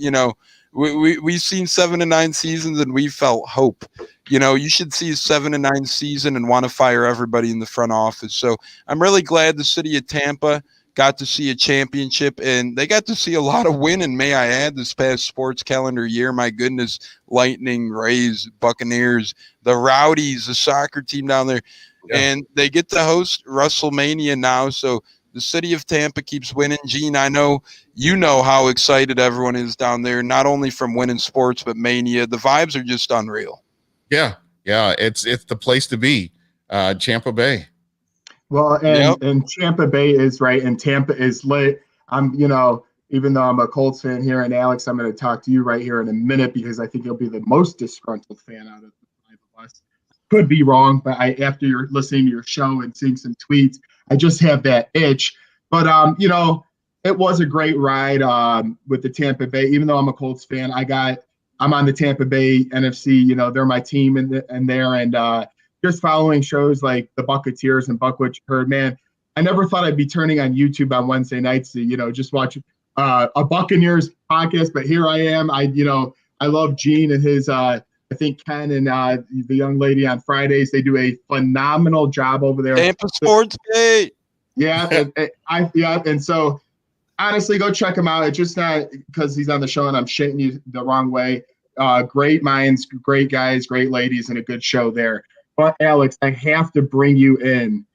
We've seen 7-9 seasons and we felt hope. You should see a 7-9 season and want to fire everybody in the front office. So I'm really glad the city of Tampa got to see a championship, and they got to see a lot of winning, may I add, this past sports calendar year. My goodness, Lightning, Rays, Buccaneers, the Rowdies, the soccer team down there. Yeah. And they get to host WrestleMania now, so the city of Tampa keeps winning. Gene, I know you know how excited everyone is down there, not only from winning sports, but Mania. The vibes are just unreal. Yeah, it's the place to be, Tampa Bay. Well, and Tampa Bay is right, and Tampa is lit. Even though I'm a Colts fan here, and Alex, I'm going to talk to you right here in a minute because I think you'll be the most disgruntled fan out of the 5 of us. Could be wrong, but after you're listening to your show and seeing some tweets, I just have that itch. But It was a great ride with the Tampa Bay. Even though I'm a Colts fan, I'm on the Tampa Bay NFC. You know, they're my team in there, and just following shows like the Buccaneers and Buck What You Heard, man. I never thought I'd be turning on YouTube on Wednesday nights to just watch a Buccaneers podcast, but here I am. I love Gene and his. I think Ken and the young lady on Fridays, they do a phenomenal job over there. Tampa Sports Bay. Yeah, and so honestly, go check him out. It's just not because he's on the show and I'm shitting you the wrong way. Great minds, great guys, great ladies, and a good show there. But Alex, I have to bring you in.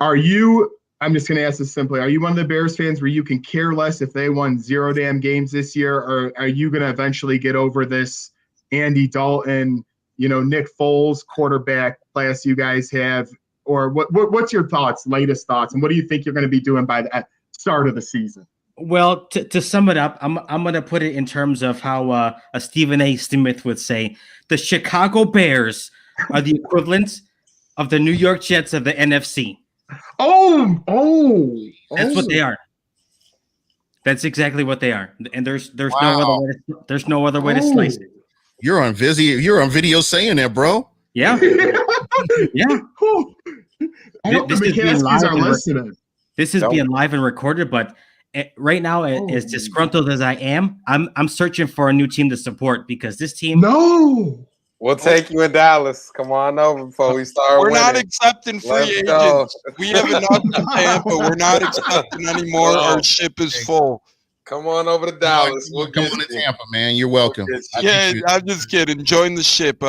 I'm just going to ask this simply. Are you one of the Bears fans where you can care less if they won 0 damn games this year, or are you going to eventually get over this Andy Dalton, Nick Foles quarterback class you guys have? Or what's your latest thoughts, and what do you think you're going to be doing by the start of the season? Well, to sum it up, I'm going to put it in terms of how a Stephen A. Smith would say, the Chicago Bears are the equivalent of the New York Jets of the NFC. That's what they are. That's exactly what they are, and there's no other way to slice it. You're on video saying that, bro. Yeah, yeah. I hope the McCaskies are listening. This is being live and recorded, but right now, as disgruntled as I am, I'm searching for a new team to support because this team. No. We'll take you in Dallas. Come on over before we start. We're not accepting free agents. We have enough in Tampa. We're not accepting anymore. Our ship is full. Come on over to Dallas. We'll come on to Tampa, man. You're welcome. Yeah, I'm just kidding. Join the ship.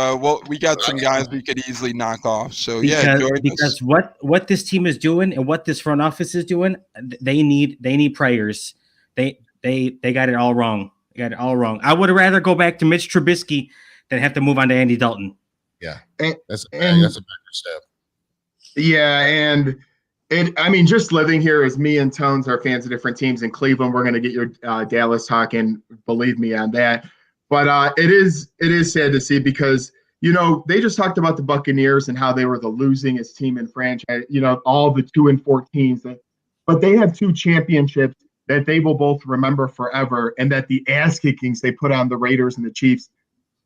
We got some guys we could easily knock off. So because what this team is doing and what this front office is doing, they need prayers. They got it all wrong. I would rather go back to Mitch Trubisky than have to move on to Andy Dalton. Yeah, that's a bigger step. Yeah, and just living here as me and Tones are fans of different teams in Cleveland. We're going to get your Dallas talking, believe me on that. But it is sad to see because, they just talked about the Buccaneers and how they were the losingest team in franchise, all the 2-4 teams. But they have 2 championships that they will both remember forever, and that the ass kickings they put on the Raiders and the Chiefs.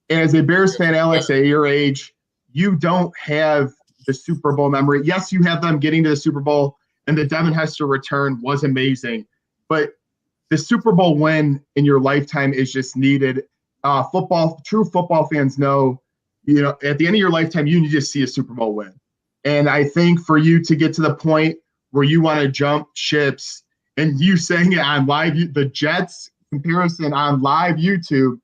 As a Bears fan, Alex, at your age, you don't have the Super Bowl memory. Yes, you have them getting to the Super Bowl, and the Devin Hester return was amazing. But the Super Bowl win in your lifetime is just needed. True football fans know, at the end of your lifetime, you need to see a Super Bowl win. And I think for you to get to the point where you want to jump ships, and you saying it on live, the Jets comparison on live YouTube,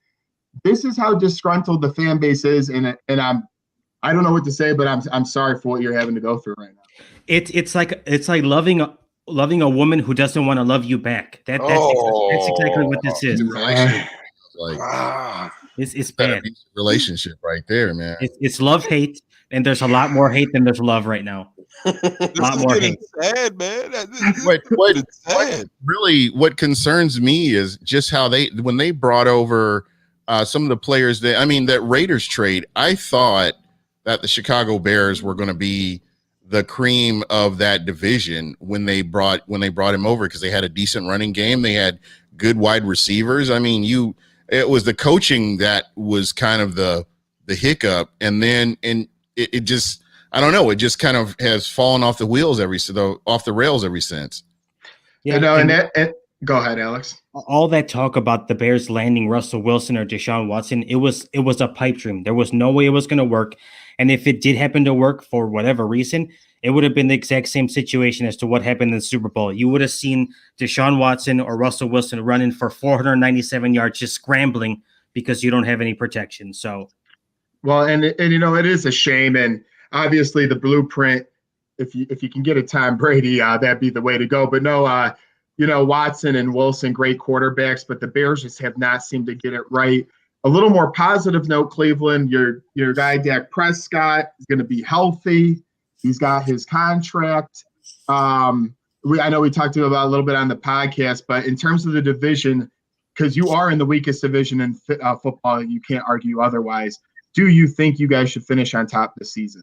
this is how disgruntled the fan base is, and I don't know what to say, but I'm sorry for what you're having to go through right now. It's like loving a woman who doesn't want to love you back. That's exactly what this is. It's bad relationship right there, man. It's love hate, and there's a lot more hate than there's love right now. A lot more hate. Sad, man. What concerns me is just how when they brought over some of the players that Raiders trade, I thought that the Chicago Bears were going to be the cream of that division when they brought him over, because they had a decent running game. They had good wide receivers. It was the coaching that was kind of the hiccup. And then, it just, I don't know. It just kind of has fallen off the rails ever since. Yeah. Go ahead, Alex. All that talk about the Bears landing Russell Wilson or Deshaun Watson, it was a pipe dream. There was no way it was going to work. And if it did happen to work for whatever reason, it would have been the exact same situation as to what happened in the Super Bowl. You would have seen Deshaun Watson or Russell Wilson running for 497 yards, just scrambling because you don't have any protection. So, well, and it is a shame. And obviously the blueprint, if you can get a Tom Brady, that'd be the way to go. But no, Watson and Wilson, great quarterbacks, but the Bears just have not seemed to get it right. A little more positive note, Cleveland, your guy Dak Prescott is going to be healthy. He's got his contract. I know we talked about a little bit on the podcast, but in terms of the division, because you are in the weakest division in football, you can't argue otherwise. Do you think you guys should finish on top this season?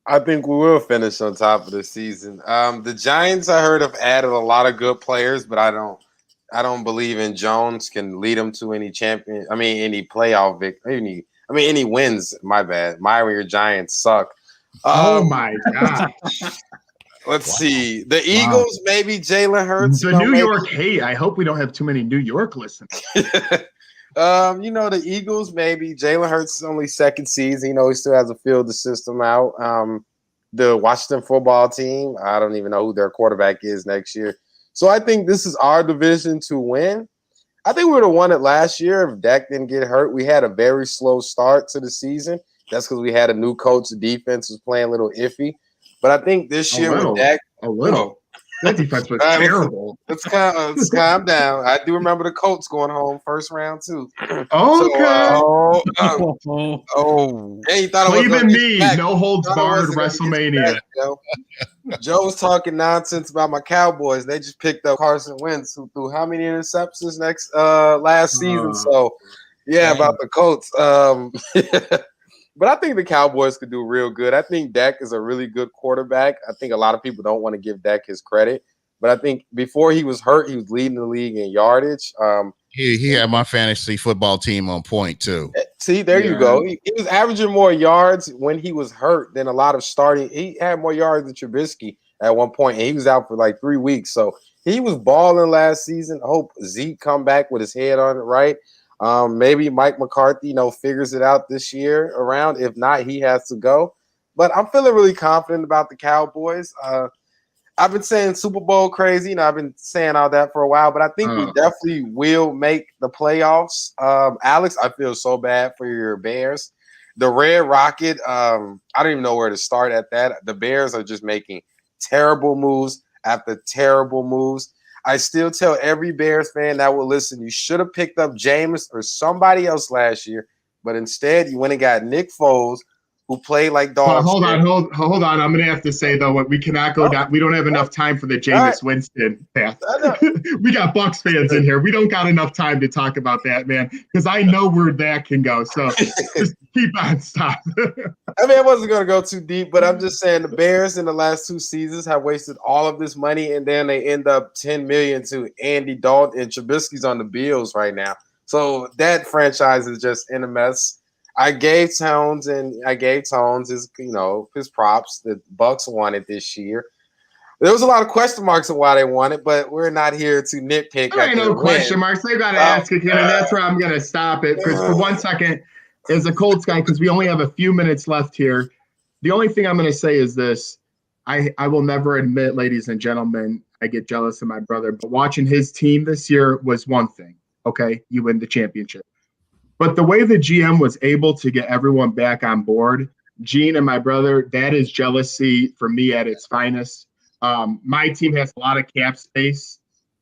I think we will finish on top of the season. The Giants, I heard, have added a lot of good players, but I don't believe in Jones can lead them to any champion. I mean, any playoff victory. Any wins. My bad. Your Giants suck. Oh my God. Let's see. The Eagles, maybe Jalen Hurts. The New York hate. I hope we don't have too many New York listeners. The Eagles, maybe Jalen Hurts is only second season. He still has to fill the system out. The Washington football team, I don't even know who their quarterback is next year. So I think this is our division to win. I think we would have won it last year if Dak didn't get hurt. We had a very slow start to the season. That's because we had a new coach. The defense was playing a little iffy. But I think this year with Dak, that defense was terrible. Let's calm down. I do remember the Colts going home first round too. Okay. He thought Cleve and Me, back. no holds barred WrestleMania. Joe was talking nonsense about my Cowboys. They just picked up Carson Wentz, who threw how many interceptions last season? So about the Colts. But I think the Cowboys could do real good. I think Dak is a really good quarterback. I think a lot of people don't want to give Dak his credit. But I think before he was hurt, he was leading the league in yardage. He had my fantasy football team on point, too. See, there you go. He was averaging more yards when he was hurt than a lot of starting. He had more yards than Trubisky at one point, and he was out for like 3 weeks. So he was balling last season. I hope Zeke come back with his head on it right. Maybe Mike McCarthy, figures it out this year around. If not, he has to go. But I'm feeling really confident about the Cowboys. I've been saying Super Bowl crazy. I've been saying all that for a while, but I think we definitely will make the playoffs. Alex, I feel so bad for your Bears. The Red Rocket, I don't even know where to start at that. The Bears are just making terrible moves after terrible moves. I still tell every Bears fan that will listen, you should have picked up Jameis or somebody else last year, but instead you went and got Nick Foles, who played like dogs. Hold on. I'm going to have to say, though, we cannot go down. We don't have enough time for the Jameis Winston path. We got Bucs fans in here. We don't got enough time to talk about that, man, because I know where that can go. So just keep on. Stop. I wasn't going to go too deep, but I'm just saying the Bears in the last 2 seasons have wasted all of this money, and then they end up $10 million to Andy Dalton, and Trubisky's on the Bills right now. So that franchise is just in a mess. I gave Tones his, his props. The Bucs won it this year. There was a lot of question marks on why they won it, but we're not here to nitpick. There ain't no question marks. They got to ask again, and that's where I'm going to stop it. Because for 1 second, as a Colts guy, because we only have a few minutes left here, the only thing I'm going to say is this. I will never admit, ladies and gentlemen, I get jealous of my brother, but watching his team this year was one thing. Okay, you win the championship. But the way the GM was able to get everyone back on board, Gene and my brother, that is jealousy for me at its finest. My team has a lot of cap space.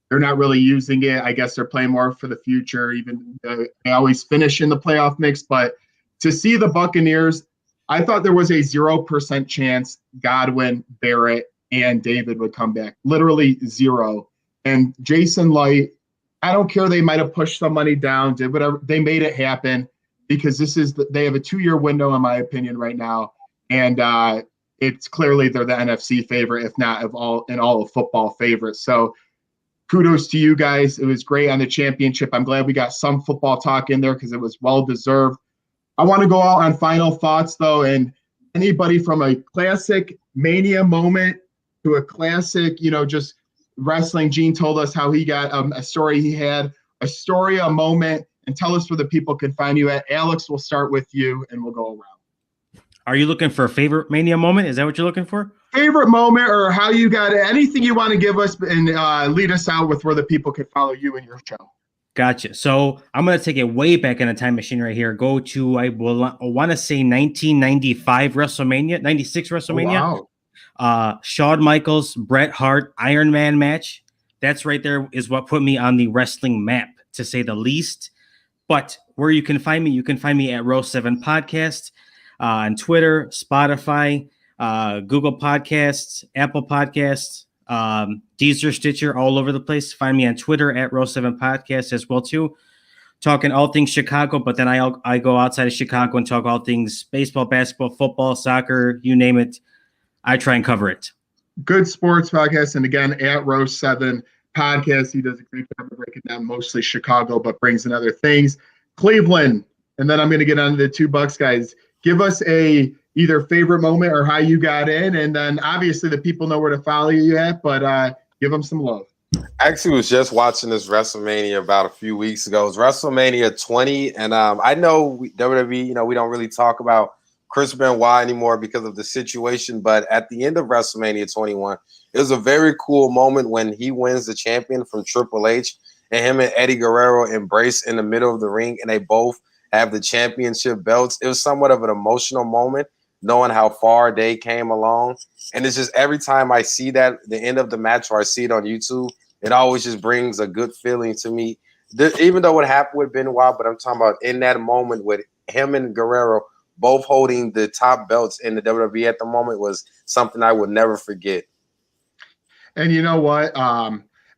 They're not really using it. I guess they're playing more for the future. Even they always finish in the playoff mix. But to see the Buccaneers, I thought there was a 0% chance Godwin, Barrett, and David would come back. Literally 0. And Jason Light, I don't care. They might have pushed some money down, did whatever. They made it happen because they have a 2-year window, in my opinion, right now. And it's clearly they're the NFC favorite, if not all of football favorites. So kudos to you guys. It was great on the championship. I'm glad we got some football talk in there because it was well-deserved. I want to go out on final thoughts, though, and anybody from a classic Mania moment to a classic, just wrestling. Gene told us how he got a story he had, a moment, and tell us where the people can find you at. Alex, we'll start with you, and we'll go around. Are you looking for a favorite Mania moment? Is that what you're looking for? Favorite moment, or how you got it, anything you want to give us and lead us out with where the people can follow you and your show. Gotcha. So I'm going to take it way back in a time machine right here. Go to, I want to say 1995 WrestleMania, 96 WrestleMania. Oh, wow. Shawn Michaels, Bret Hart, Iron Man match. That's right there is what put me on the wrestling map, to say the least. But where you can find me at Row 7 Podcast on Twitter, Spotify, Google Podcasts, Apple Podcasts, Deezer, Stitcher, all over the place. Find me on Twitter at Row 7 Podcast as well too. talking all things Chicago, but then I go outside of Chicago and talk all things baseball, basketball, football, soccer, you name it. I try and cover it. Good sports podcast. And again, at Row 7 podcast, he does a great job of breaking down mostly Chicago, but brings in other things. Cleveland, and then I'm going to get on to the $2 guys. Give us a either favorite moment or how you got in, and then obviously the people know where to follow you at, but give them some love. I actually was just watching this WrestleMania about a few weeks ago. It was WrestleMania 20, and I know WWE, we don't really talk about Chris Benoit anymore because of the situation, but at the end of WrestleMania 21, it was a very cool moment when he wins the champion from Triple H, and him and Eddie Guerrero embrace in the middle of the ring, and they both have the championship belts. It was somewhat of an emotional moment, knowing how far they came along. And it's just every time I see that, the end of the match, or I see it on YouTube, it always just brings a good feeling to me. Even though what happened with Benoit, but I'm talking about in that moment with him and Guerrero both holding the top belts in the WWE at the moment was something I would never forget. And you know what?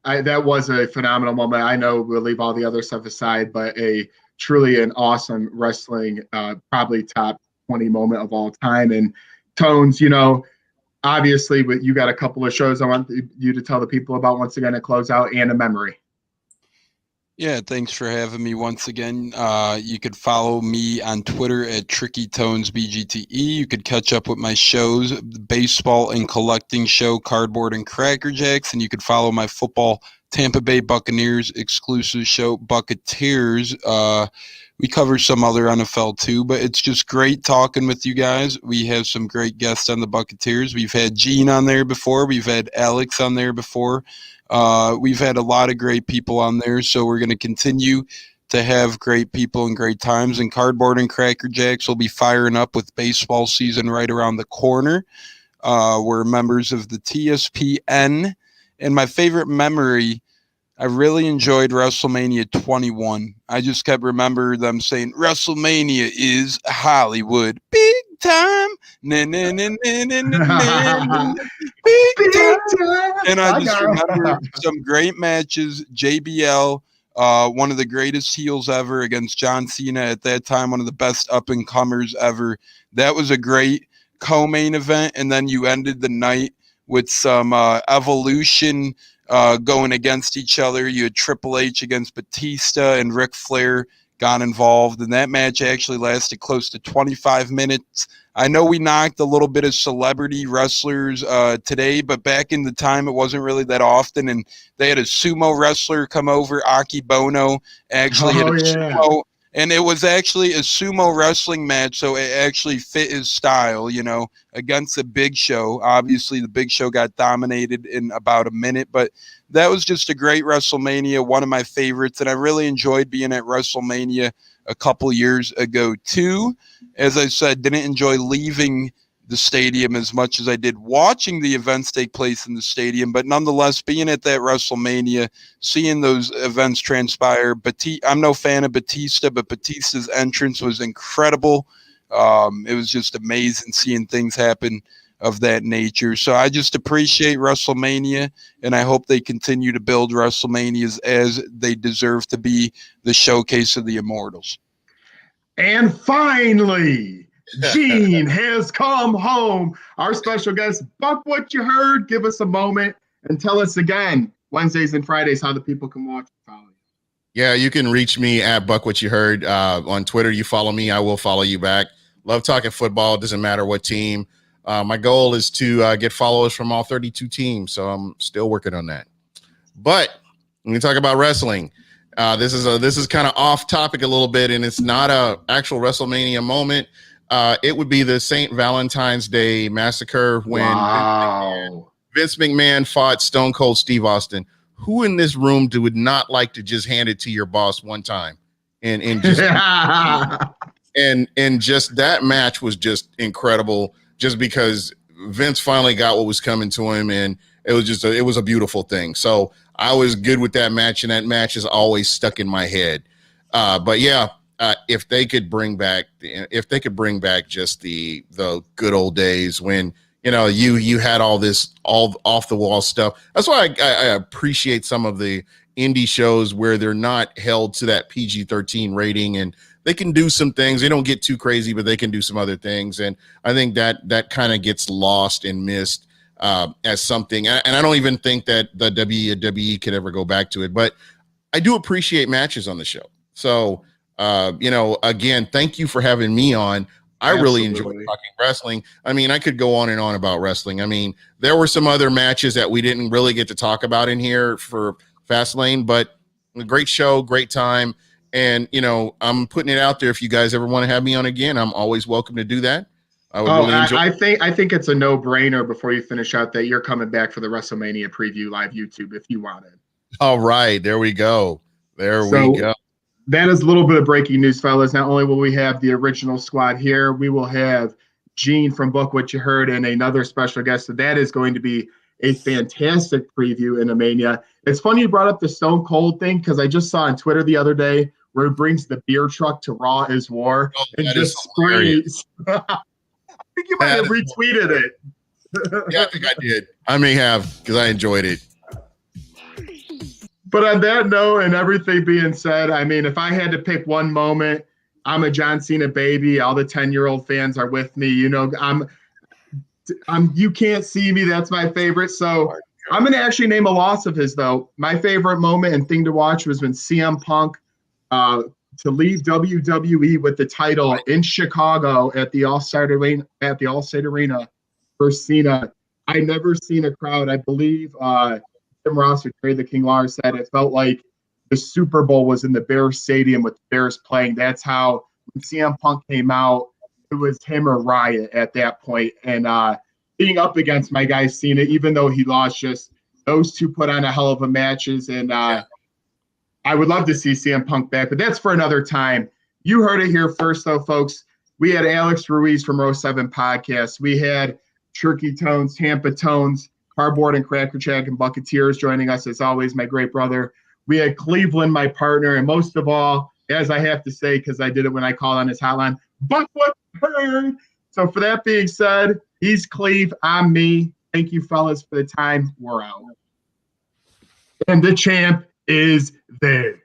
That was a phenomenal moment. I know we'll leave all the other stuff aside, but truly an awesome wrestling, probably top 20 moment of all time. And Tones, obviously, but you got a couple of shows I want you to tell the people about once again at close out and a memory. Yeah, thanks for having me once again. You could follow me on Twitter at TrickyTonesBGTE. You could catch up with my shows, Baseball and Collecting Show, Cardboard and Cracker Jacks, and you could follow my football Tampa Bay Buccaneers exclusive show, Buccateers. We cover some other NFL too, but it's just great talking with you guys. We have some great guests on the Buccateers. We've had Gene on there before. We've had Alex on there before. We've had a lot of great people on there, so we're going to continue to have great people and great times. And Cardboard and Cracker Jacks will be firing up with baseball season right around the corner. We're members of the TSPN. And my favorite memory, I really enjoyed WrestleMania 21. I just kept remember them saying, WrestleMania is Hollywood. Big time. Big time. And I just remember some great matches. JBL, one of the greatest heels ever against John Cena at that time, one of the best up-and-comers ever. That was a great co-main event. And then you ended the night with some Evolution going against each other. You had Triple H against Batista, and Ric Flair got involved. And that match actually lasted close to 25 minutes. I know we knocked a little bit of celebrity wrestlers today, but back in the time, it wasn't really that often. And they had a sumo wrestler come over, Aki Bono, actually had a sumo. And it was actually a sumo wrestling match, so it actually fit his style, against the Big Show. Obviously, the Big Show got dominated in about a minute, but that was just a great WrestleMania, one of my favorites, and I really enjoyed being at WrestleMania a couple years ago, too. As I said, didn't enjoy leaving the stadium as much as I did watching the events take place in the stadium, but nonetheless, being at that WrestleMania, seeing those events transpire. I'm no fan of Batista, but Batista's entrance was incredible. It was just amazing seeing things happen of that nature. So I just appreciate WrestleMania, and I hope they continue to build WrestleManias as they deserve to be the showcase of the Immortals. And finally, Gene has come home. Our special guest, Buck What You Heard. Give us a moment and tell us again, Wednesdays and Fridays, how the people can watch and follow you. Yeah, you can reach me at Buck What You Heard on Twitter. You follow me, I will follow you back. Love talking football. Doesn't matter what team. My goal is to get followers from all 32 teams, so I'm still working on that. But when we talk about wrestling, this is kind of off topic a little bit, and it's not a actual WrestleMania moment. It would be the St. Valentine's Day Massacre when Vince McMahon fought Stone Cold Steve Austin. Who in this room would not like to just hand it to your boss one time and just and just that match was just incredible, just because Vince finally got what was coming to him, and it was a beautiful thing. So I was good with that match, and that match is always stuck in my head. But yeah. If they could bring back just the good old days when you had all this all off the wall stuff. That's why I appreciate some of the indie shows where they're not held to that PG-13 rating, and they can do some things. They don't get too crazy, but they can do some other things. And I think that kind of gets lost and missed as something. And I don't even think that the WWE could ever go back to it, but I do appreciate matches on the show. So, again, thank you for having me on. I really enjoyed talking wrestling. I mean, I could go on and on about wrestling. I mean, there were some other matches that we didn't really get to talk about in here for Fastlane, but a great show, great time. And, I'm putting it out there. If you guys ever want to have me on again, I'm always welcome to do that. I would really enjoy. I think it's a no-brainer before you finish out that you're coming back for the WrestleMania preview live YouTube if you want it. All right, there we go. We go. That is a little bit of breaking news, fellas. Not only will we have the original squad here, we will have Gene from Book What You Heard and another special guest. So that is going to be a fantastic preview in Mania. It's funny you brought up the Stone Cold thing because I just saw on Twitter the other day where he brings the beer truck to Raw is War and just sprays. I think you might have retweeted it. Yeah, I think I did. I may have because I enjoyed it. But on that note and everything being said, I mean, if I had to pick one moment, I'm a John Cena baby. All the 10-year-old fans are with me. I'm you can't see me. That's my favorite. So I'm going to actually name a loss of his, though. My favorite moment and thing to watch was when CM Punk to leave WWE with the title in Chicago at the Allstate Arena versus Cena. I never seen a crowd. I believe Tim Ross or Trey the King Lawler said it felt like the Super Bowl was in the Bears Stadium with the Bears playing. That's how when CM Punk came out, it was him or Riot at that point. And being up against my guy Cena, even though he lost, just those two put on a hell of a matches. And I would love to see CM Punk back, but that's for another time. You heard it here first, though, folks. We had Alex Ruiz from Row 7 Podcast. We had Turkey Tones, Tampa Tones, Cardboard and Cracker Jack and Bucketeers joining us as always, my great brother. We had Cleveland, my partner, and most of all, as I have to say, because I did it when I called on his hotline, Buck what heard. So for that being said, he's Cleve, I'm me. Thank you, fellas, for the time. We're out. And the champ is there.